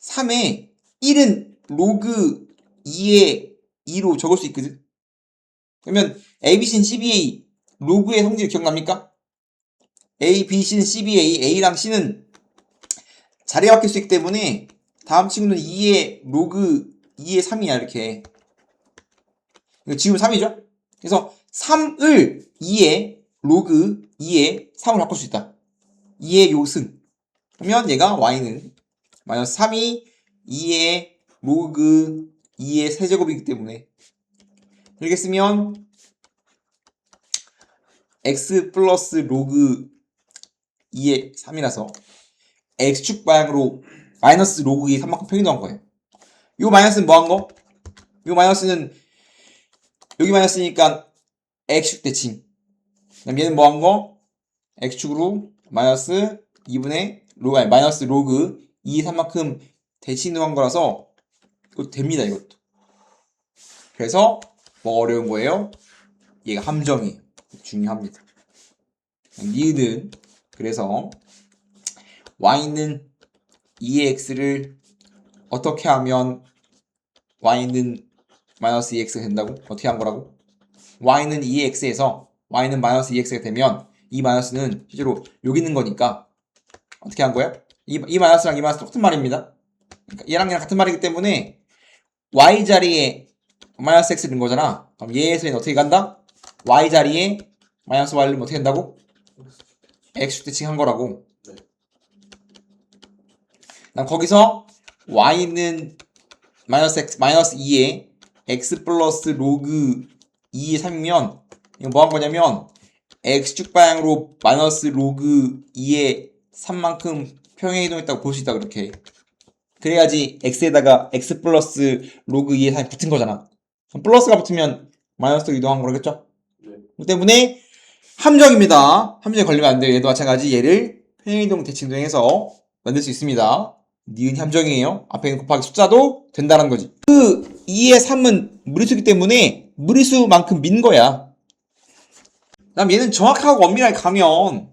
3의 1은 로그 2의 2로 적을 수 있거든. 그러면 A, B, C는 CBA 로그의 성질 기억납니까? A, B, C는 CBA A랑 C는 자리에 바뀔 수 있기 때문에 다음 친구는 2의 로그 2의 3이야 이렇게. 이거 지금 3이죠? 그래서 3을 2의 로그 2의 3으로 바꿀 수 있다. 2의 요승. 그러면 얘가 y는 마이너스 3이 2의 로그 2의 세제곱이기 때문에 이렇게 쓰면 x 플러스 로그 2의 3이라서 x축 방향으로 마이너스 로그 2의 3만큼 평행이동한 거예요. 요 마이너스는 뭐 한 거? 요 마이너스는 여기 마이너스니까 x축 대칭. 그럼 얘는 뭐 한 거? x축으로 마이너스 2분의 로그 아니 마이너스 로그 2, 3만큼 대칭이동한 거라서 이것도 됩니다 이것도. 그래서 뭐 어려운 거예요? 얘가 함정이 중요합니다. 니은은 그래서 y는 2의 x를 어떻게 하면 y는 마이너스 2x가 된다고? 어떻게 한 거라고? y는 2의 x에서 y는 마이너스 2x가 되면 이 마이너스는 실제로 여기 있는 거니까 어떻게 한 거야? 이 마이너스랑 이 마이너스 똑같은 말입니다. 그러니까 얘랑 얘랑 같은 말이기 때문에 y 자리에 마이너스 x를 넣은 거잖아. 그럼 얘에서 얘는 어떻게 간다? y 자리에 마이너스 y를 넣으면 어떻게 된다고? x축 대칭한 거라고. 네. 그럼 거기서 y는 마이너스 x 마이너스 2에 x 플러스 로그 2의 3이면 이거 뭐 한 거냐면 x축 방향으로 마이너스 로그 2의 3만큼 평행 이동했다고 볼 수 있다 그렇게. 그래야지 x에다가 x 플러스 로그 2의 3이 붙은 거잖아. 그럼 플러스가 붙으면 마이너스로 이동한 거겠죠? 네. 그렇기 때문에 함정입니다. 함정에 걸리면 안 돼요. 얘도 마찬가지 얘를 평행이동 대칭동해서 만들 수 있습니다. 니은이 함정이에요. 앞에 있는 곱하기 숫자도 된다는 거지. 그 2의 3은 무리수기 때문에 무리수만큼 민 거야. 그다음 얘는 정확하고 엄밀하게 가면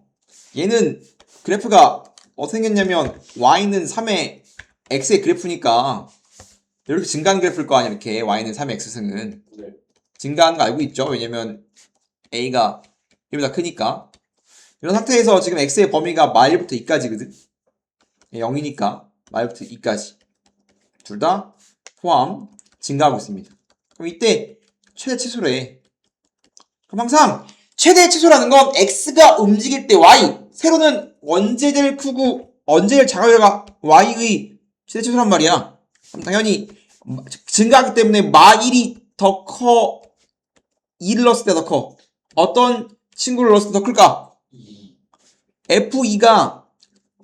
얘는 그래프가 어떻게 생겼냐면 y는 3의 x의 그래프니까 이렇게 증가하는 그래프일 거 아니야. 이렇게 y는 3의 x승은 네. 증가하는 거 알고 있죠. 왜냐면 a가 1보다 크니까. 이런 상태에서 지금 x의 범위가 마일부터 2까지거든. 0이니까 마일부터 2까지 둘 다 포함 증가하고 있습니다. 그럼 이때 최대 최소래. 그럼 항상 최대 최소라는 건 x가 움직일 때 y, 세로는 언제 제일 크고 언제 제일 작아야 y의 최대 최소란 말이야. 그럼 당연히 증가하기 때문에 마 1이 더 커, 2를 넣었을 때 더 커. 어떤 친구를 넣었을 때 더 클까? 2. F2가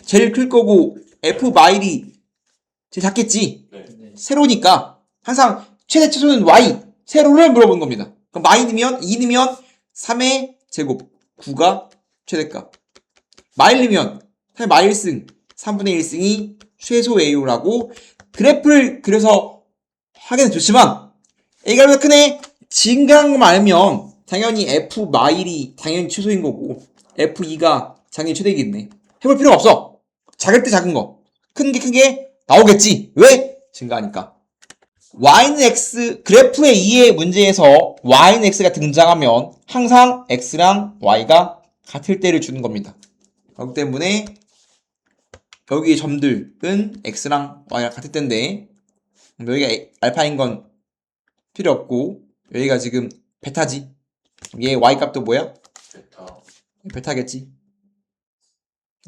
제일 클 거고 F 마일이 제일 작겠지. 네. 세로니까 항상 최대 최소는 y, 세로를 물어보는 겁니다. 그럼 마이면 2면 3의 제곱 9가 최대값. 마일이면 3의 마일승 3분의 1승이 최소예요라고 그래프를 그려서 하기는 좋지만 A가 왜 크네? 증가한 것만 알면 당연히 F 마일이 당연히 최소인 거고 F2가 당연히 최대이겠네. 해볼 필요가 없어. 작을 때 작은 거. 큰 게 나오겠지. 왜? 증가하니까. y는 x, 그래프의 2의 문제에서 y는 x가 등장하면 항상 x랑 y가 같을 때를 주는 겁니다. 그렇기 때문에 여기의 점들은 x랑 y랑 같을 때인데 여기가 알파인 건 필요 없고 여기가 지금 베타지. 얘 y 값도 뭐야? 베타. 베타겠지.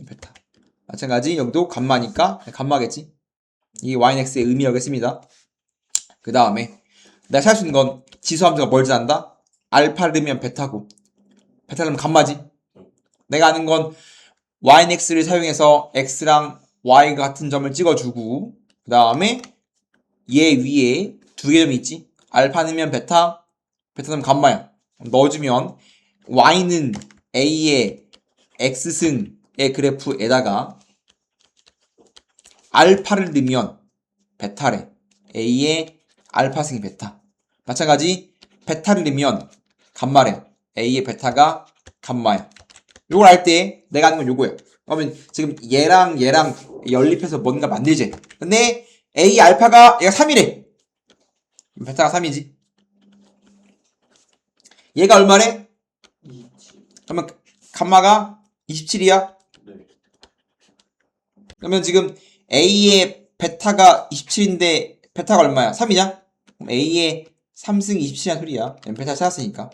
베타. 마찬가지 여기도 감마니까 감마겠지. 이게 y는 x의 의미하겠습니다. 그 다음에 내가 찾을 수 있는 건 지수 함수가 뭘 지난다? 알파를 넣으면 베타고 베타를 넣으면 감마지. 내가 아는 건 y는 x를 사용해서 x랑 y가 같은 점을 찍어주고 그 다음에 얘 위에 두 개 점이 있지. 알파 넣으면 베타, 베타 넣으면 감마야. 넣어주면 y는 a의 x승의 그래프에다가 알파를 넣으면 베타래. a의 알파승이 베타. 마찬가지 베타를 넣으면 감마래. a의 베타가 감마야. 요걸 알 때 내가 하는 건 요거예요. 그러면 지금 얘랑 연립해서 뭔가 만들지. 근데 a 알파가 얘가 3이래. 베타가 3이지. 얘가 얼마래? 27. 그러면 감마가 27이야. 네. 그러면 지금 a의 베타가 27인데 베타가 얼마야? 3이냐? 그럼 a의 3승 27이란 소리야. 베타 찾았으니까.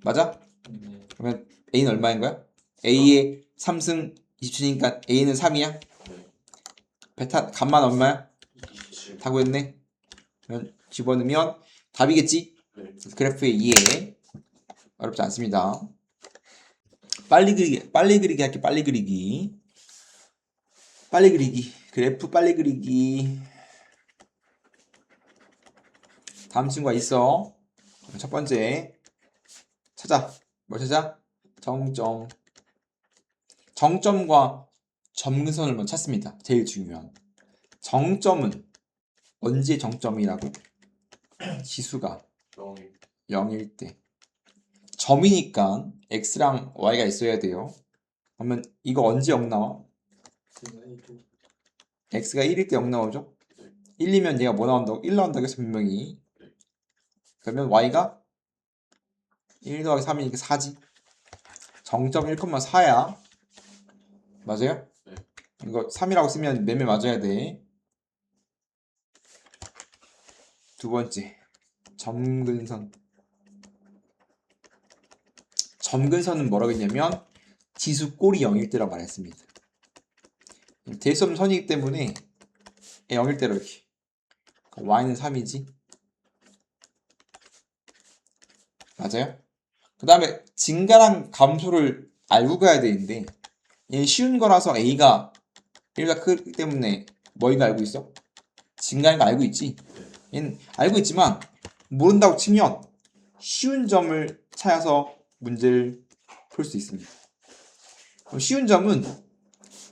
맞아? 네. 그러면 a는 얼마인 거야? a의 3승 27이니까 a는 3이야? 네. 베타 감마는 얼마야? 27. 다 구했네. 그러면 집어넣으면 답이겠지? 네. 그래프의 2에 어렵지 않습니다. 빨리 그리기 할게. 빨리 그리기. 그래프 빨리 그리기. 다음 친구가 있어. 첫 번째 찾아. 뭘 찾아? 정점. 정점과 점근선을 먼저 찾습니다. 제일 중요한. 정점은 언제 정점이라고? 지수가 0일. 0일 때. 점이니까 x랑 y가 있어야 돼요. 그러면 이거 언제 0 나와? x가 1일 때 0 나오죠? 1이면 얘가 뭐 나온다고? 1 나온다고 해서 분명히. 그러면 y가 1 더하기 3이니까 4지. 정점 1,4야. 맞아요? 네. 이거 3이라고 쓰면 매매 맞아야 돼. 두 번째. 점근선. 점근선은 뭐라고 했냐면 지수 꼴이 0일 때라고 말했습니다. 될 수 없는 선이기 때문에 0일 때로 이렇게. y는 3이지. 맞아요? 그 다음에 증가랑 감소를 알고 가야 되는데 얘는 쉬운 거라서 a가 1가 크기 때문에 뭐인가 알고 있어? 증가인 거 알고 있지? 얘는 알고 있지만 모른다고 치면 쉬운 점을 찾아서 문제를 풀 수 있습니다. 그럼 쉬운 점은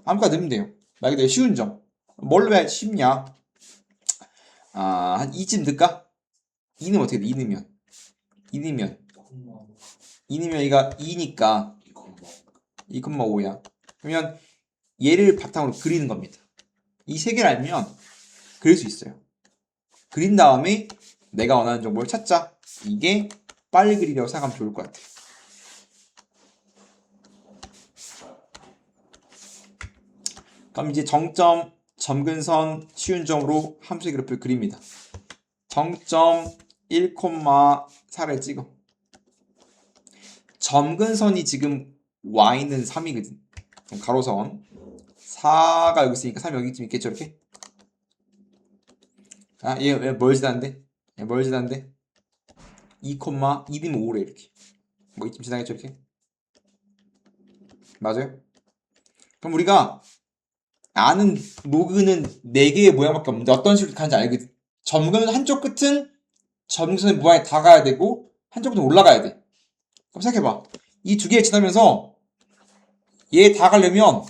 아무거나 넣으면 돼요. 말 그대로 쉬운 점. 뭘로 해야 쉽냐? 한 2쯤 넣을까? 2는 어떻게 돼? 2 넣으면 2 넣으면 얘가 2니까 2,5야. 그러면 얘를 바탕으로 그리는 겁니다. 이 세 개를 알면 그릴 수 있어요. 그린 다음에 내가 원하는 정보를 찾자. 이게 빨리 그리려고 생각하면 좋을 것 같아요. 그럼 이제 정점, 점근선, 쉬운 점으로 함수의 그래프를 그립니다. 정점 1,4를 찍어. 점근선이 지금 y는 3이거든. 그럼 가로선 4가 여기 있으니까 3이 여기쯤 있겠죠, 이렇게? 얘 뭘 지나는데? 2, 2면 5래, 이렇게. 뭐 이쯤 지나겠죠, 이렇게? 맞아요? 그럼 우리가 아는 로그는 4개의 모양밖에 없는데 어떤 식으로 가는지 알거든. 점근은 한쪽 끝은 점근선의 모양이 다 가야 되고 한쪽 끝은 올라가야 돼. 그럼 생각해봐. 이 두 개 지나면서 얘 다 가려면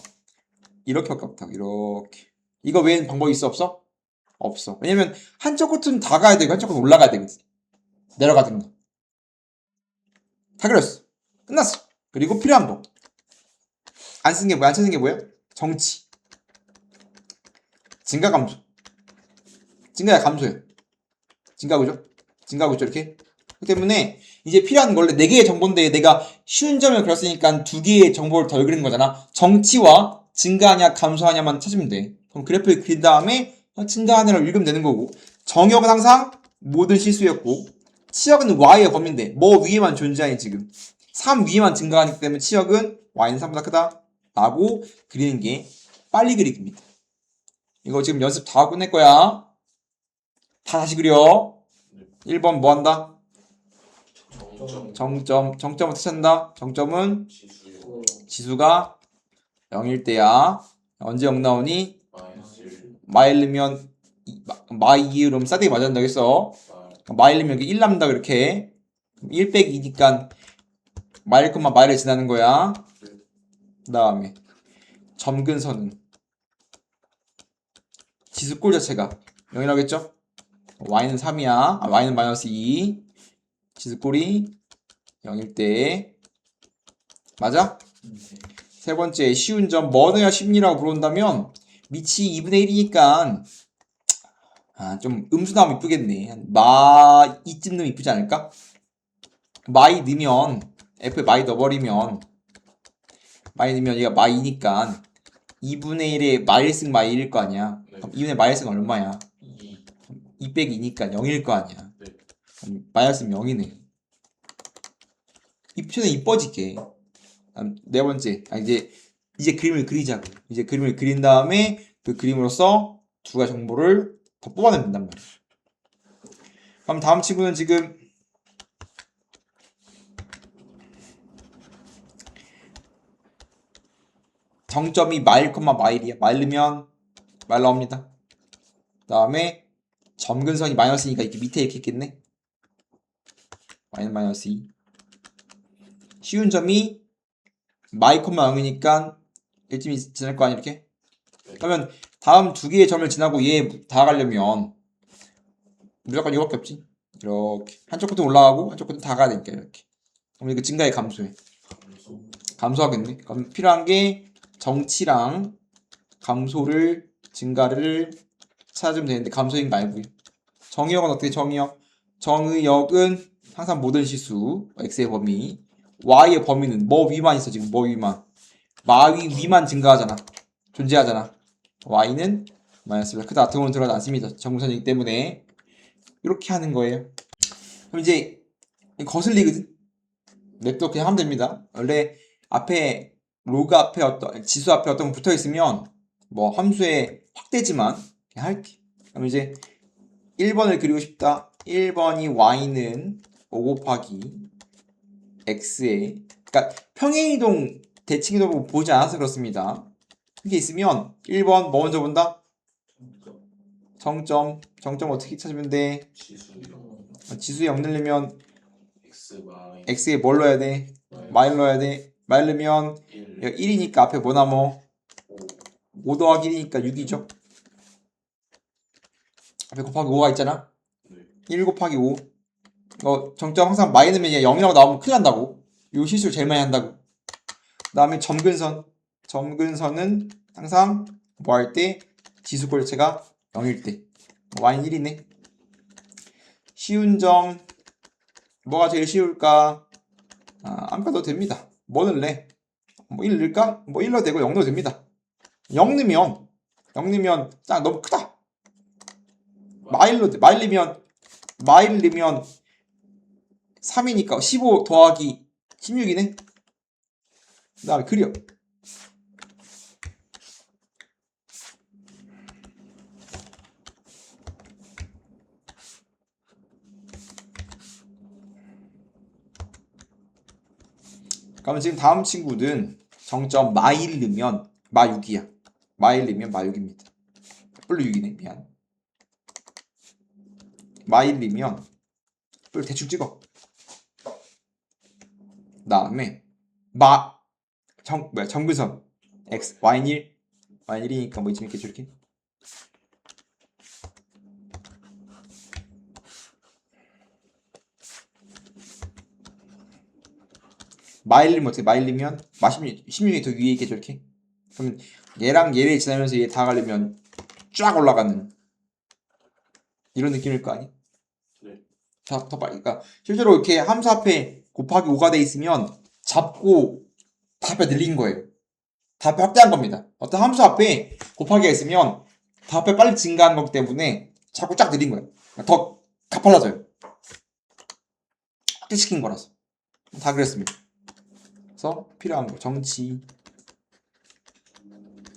이렇게밖에 없다. 이렇게. 이거 외에는 방법이 있어 없어? 없어. 왜냐면 한쪽 끝은 다 가야 되고 한쪽 끝은 올라가야 되거든. 내려가든가. 다 그렸어. 끝났어. 그리고 필요한 거. 안 쓴 게 뭐야? 안 찾은 게 뭐야? 정치. 증가 감소. 증가야 감소야. 증가하고 있죠 이렇게. 그렇기 때문에 이제 필요한 건 원래 4개의 정보인데 내가 쉬운 점을 그렸으니까 2개의 정보를 더 그린 거잖아. 정치와 증가하냐 감소하냐만 찾으면 돼. 그럼 그래프를 그린 다음에 증가하냐를 읽으면 되는 거고, 정역은 항상 모든 실수였고, 치역은 y의 범위인데 뭐 위에만 존재하니 지금 3 위에만 증가하기 때문에 치역은 y는 3보다 크다 라고 그리는 게 빨리 그리기입니다. 이거 지금 연습 다 끝낼 거야. 다 다시 그려. 1번 뭐 한다? 정점. 정점 어떻게 찾는다? 정점은 지수요. 지수가 0일 때야. 언제 0 나오니? 마이너스 1. 마일르면 마이 그럼 싸대기 맞았다고 했어. 마일르면 여기 1 남는다 그렇게. 1 빼기 2니까 마일 콤마 마일을 지나는 거야. 그 다음에 점근선은 지수꼴 자체가 0이라겠죠? y는 3이야. y는 마이너스 2. 지수꼴이 0일 때 맞아? 세 번째 쉬운 점 뭐 넣어야 쉽니라고 물어본다면 밑이 2분의 1이니까 좀 음수 나오면 이쁘겠네. 마 2쯤 넣으면 이쁘지 않을까? 마이 넣으면 f에 마이 넣어버리면 마이 넣으면 얘가 마이니까 2분의 1에 마일승 마일일 거 아니야. 네. 그럼 2분의 마일승 얼마야? 2. 2 빼기 2니까 0일 거 아니야. 네. 마이너스 0이네. 이 표는 이뻐지게. 네 번째, 이제 그림을 그리자고. 이제 그림을 그린 다음에 그 그림으로써 두 가지 정보를 더 뽑아내면 된단 말이야. 그럼 다음 친구는 지금 정점이 마일 콤마 마일이야. 마일르면 마일 나옵니다. 그 다음에 점근선이 마이너스니까 이렇게 밑에 이렇게 있겠네. 마이너스 2. 쉬운 점이 마이 콤마 0이니까 1점이 지날 거 아니야 이렇게. 그러면 다음 두 개의 점을 지나고 얘에 다가가려면 무조건 이거밖에 없지. 이렇게 한쪽 끝은 올라가고 한쪽 끝은 다가야 되니까 이렇게. 그럼 이거 증가에 감소해. 감소하겠네. 그럼 필요한 게 정치랑 감소를 증가를 찾으면 되는데 감소인 거 알고요. 정의역은 어떻게 정의역? 정의역은 항상 모든 실수 x의 범위, y의 범위는 뭐 위만 있어 지금 뭐 위만. 마위 위만 증가하잖아. 존재하잖아. y는 마이너스가 크다. 등은 들어가지 않습니다. 정근선이기 때문에 이렇게 하는 거예요. 그럼 이제 거슬리거든. 냅둬 그냥 하면 됩니다. 원래 앞에 로그 앞에 지수 앞에 어떤 거 붙어 있으면 뭐 함수의 확대지만 그냥 할게. 그럼 이제 1번을 그리고 싶다. 1번이 y는 5 곱하기 x에, 그러니까 평행이동 대칭이동 보지 않아서 그렇습니다. 이게 있으면 1번 뭐 먼저 본다? 정점 어떻게 찾으면 돼? 지수 0 넣으려면 x에 뭘 넣어야 돼? 마일 넣어야 돼. 마일 넣으면 1이니까 앞에 뭐 남어? 5 더하기 1이니까 6이죠. 앞에 곱하기 5가 있잖아. 1 곱하기 5. 정점 항상 마이 넣으면 얘 0이라고 나오면 큰일 난다고. 요 실수를 제일 많이 한다고. 그 다음에 점근선은 항상 뭐 할 때 지수꼴 자체가 0일 때. y는 1이네. 쉬운 점 뭐가 제일 쉬울까? 아무거나 넣어도 됩니다. 뭐 넣을래? 뭐 1 넣을까? 뭐 1 넣어도 되고 0 넣어도 됩니다. 0 넣으면 딱 너무 크다. 마일 넣으면 3이니까 15 더하기 16이네. 그 다음에 그려. 그러면 지금 다음 친구는 정점 마일 넣으면 마6이야. 마일 넣으면 마6입니다. 뿔로 6이네. 미안. 마일 넣으면 뿔 대충 찍어. 그 다음에 정근선 x y는 1 y는 1이니까 뭐 이쯤 있겠죠 이렇게. 마일리면 어떻게? 마일리면 16이 더 위에 있겠죠 이렇게. 그럼 얘랑 얘를 지나면서 얘 다 가려면 쫙 올라가는 이런 느낌일 거 아니? 더 빨리. 그러니까 실제로 이렇게 함수 앞에 곱하기 5가 돼 있으면 잡고 답에 늘린 거예요. 답에 확대한 겁니다. 어떤 함수 앞에 곱하기가 있으면 답에 빨리 증가하는 거기 때문에 자꾸 쫙 늘린 거예요. 더 가팔라져요. 확대시킨 거라서. 다 그랬습니다. 그래서 필요한 거 정치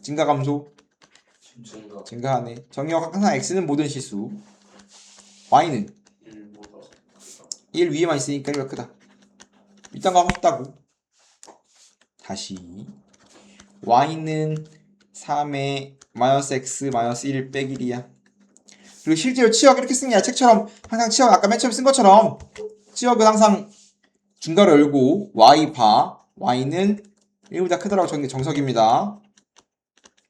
증가 감소 증가 증가하네. 정의역 항상 x는 모든 실수 y는 1보다 1 위에만 있으니까 1가 크다. 일단 가고 싶다고. 다시 y는 3의 마이너스 x 마이너스 1 빼기 1이야. 그리고 실제로 치역 이렇게 쓰는 게 아니라 책처럼 항상 치역 아까 맨 처음에 쓴 것처럼 치역은 항상 중괄호 열고 y 바 y는 1보다 크다라고 적는 게 정석입니다.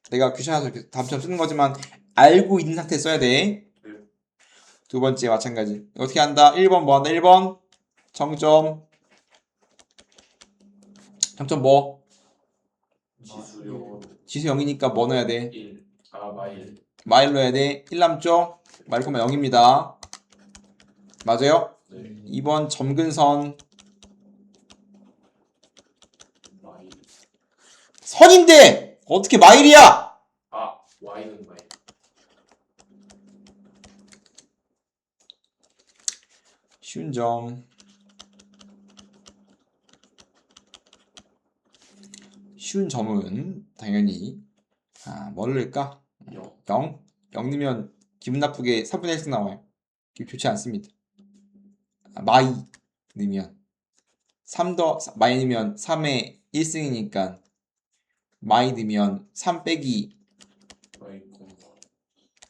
내가 귀찮아서 이렇게 다음처럼 쓰는 거지만 알고 있는 상태에 써야 돼. 두 번째 마찬가지. 어떻게 한다? 1번 뭐 한다? 1번 정점 뭐? 지수 0이니까 뭐 넣어야 돼? 1. 아, 마일. 마일 넣어야 돼. 1 남죠? 마일 콤마 0입니다. 맞아요? 네. 2번 점근선 마일. 선인데 어떻게 마일이야? 아, Y는 마일. 쉬운 점. 쉬운 점은 당연히 뭘 넣을까? 0. 0? 0 넣으면 기분 나쁘게 3분의 1승 나와요. 기분 좋지 않습니다. 마이 넣으면 마이 넣으면 3의 1승이니까 마이 넣으면 3 빼기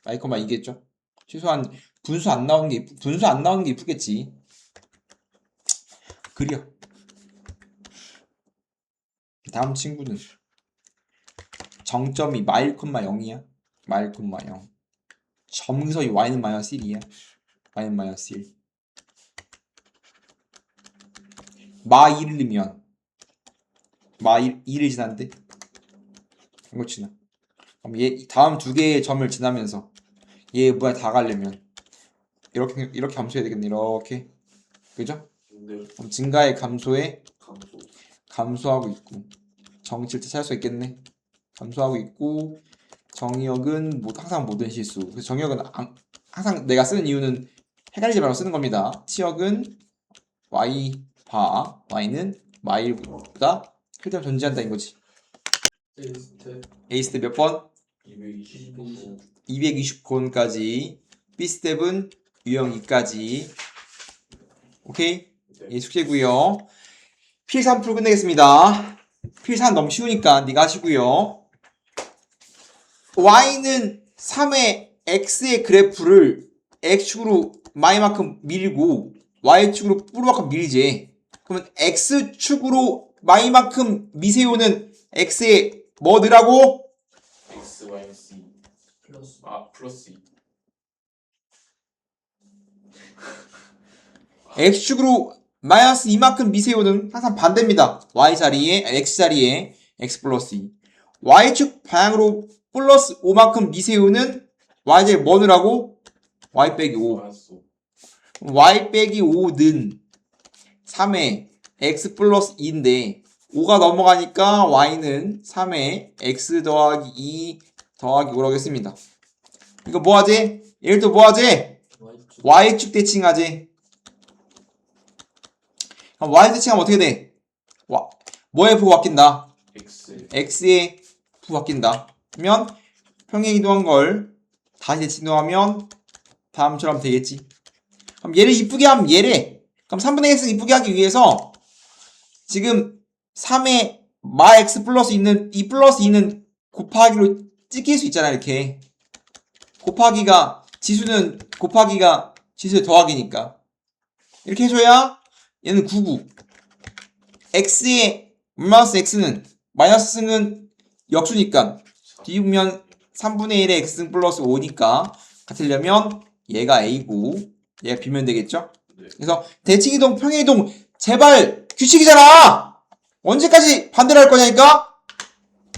마이 콤마 2겠죠? 최소한 분수 안 나오는 게 이쁘겠지. 그려. 다음 친구는 정점이 마일 콤마 0이야. 마일 콤마 0. 점서이 y는 마이너스 1이야. y는 마이너스 1. 마 1을 넣으면 마 2를 지난데 이거 지나. 그럼 얘 다음 두 개의 점을 지나면서 얘 뭐야 다 가려면 이렇게 감소해야 되겠네. 이렇게. 그죠? 네. 그럼 증가의 감소에 감소. 감소하고 있고 정치를 찾을 수 있겠네. 감소하고 있고 정의역은 항상 모든 실수. 그래서 정의역은 항상 내가 쓰는 이유는 헷갈리지 말고 쓰는 겁니다. 치역은 y 바 y는 마일보다 클때만 존재한다 이거지. A 스텝 몇 번? 225. 220번까지. B 스텝은 유형 2까지. 오케이? 네. 예, 숙제고요. 필3 풀 끝내겠습니다. 필3 너무 쉬우니까 네가 하시고요. y는 3의 x의 그래프를 x축으로 마이만큼 밀고 y축으로 뿌르만큼 밀지. 그러면 x축으로 마이만큼 미세요는 x의 뭐 넣으라고? X 마이너스 2. 플러스 2. x축으로 마이너스 2만큼 미세요는 항상 반대입니다. y 자리에 x 자리에 x 플러스 2. y축 방향으로 플러스 5만큼 미세요는 y 자리에 뭐 넣으라고? y 빼기 5. 마이너스 5. y 빼기 5는 3의 x 플러스 2인데 5가 넘어가니까 y는 3의 x 더하기 2 더하기 5라고 했습니다. 이거 뭐하지? 얘를 또 뭐하지? y축 대칭하지. 그럼 y 대칭하면 어떻게 돼? 뭐의 부호 바뀐다? X. x의 부호 바뀐다. 그러면 평행 이동한 걸 다시 대칭 이동하면 다음처럼 되겠지. 그럼 얘를 이쁘게 하면 얘래. 그럼 3분의 1을 이쁘게 하기 위해서 지금 3의 마 x 플러스 2는 2 플러스 2는 곱하기로 찍힐 수 있잖아. 이렇게 곱하기가 지수는 곱하기가 지수의 더하기니까 이렇게 해줘야 얘는 99. x의 마이너스 x는 마이너스 승은 역수니까 뒤우면 3분의 1의 x승 플러스 5니까 같으려면 얘가 a고 얘가 b면 되겠죠? 네. 그래서 대칭이동 평행이동 제발 규칙이잖아. 언제까지 반대로 할 거냐니까.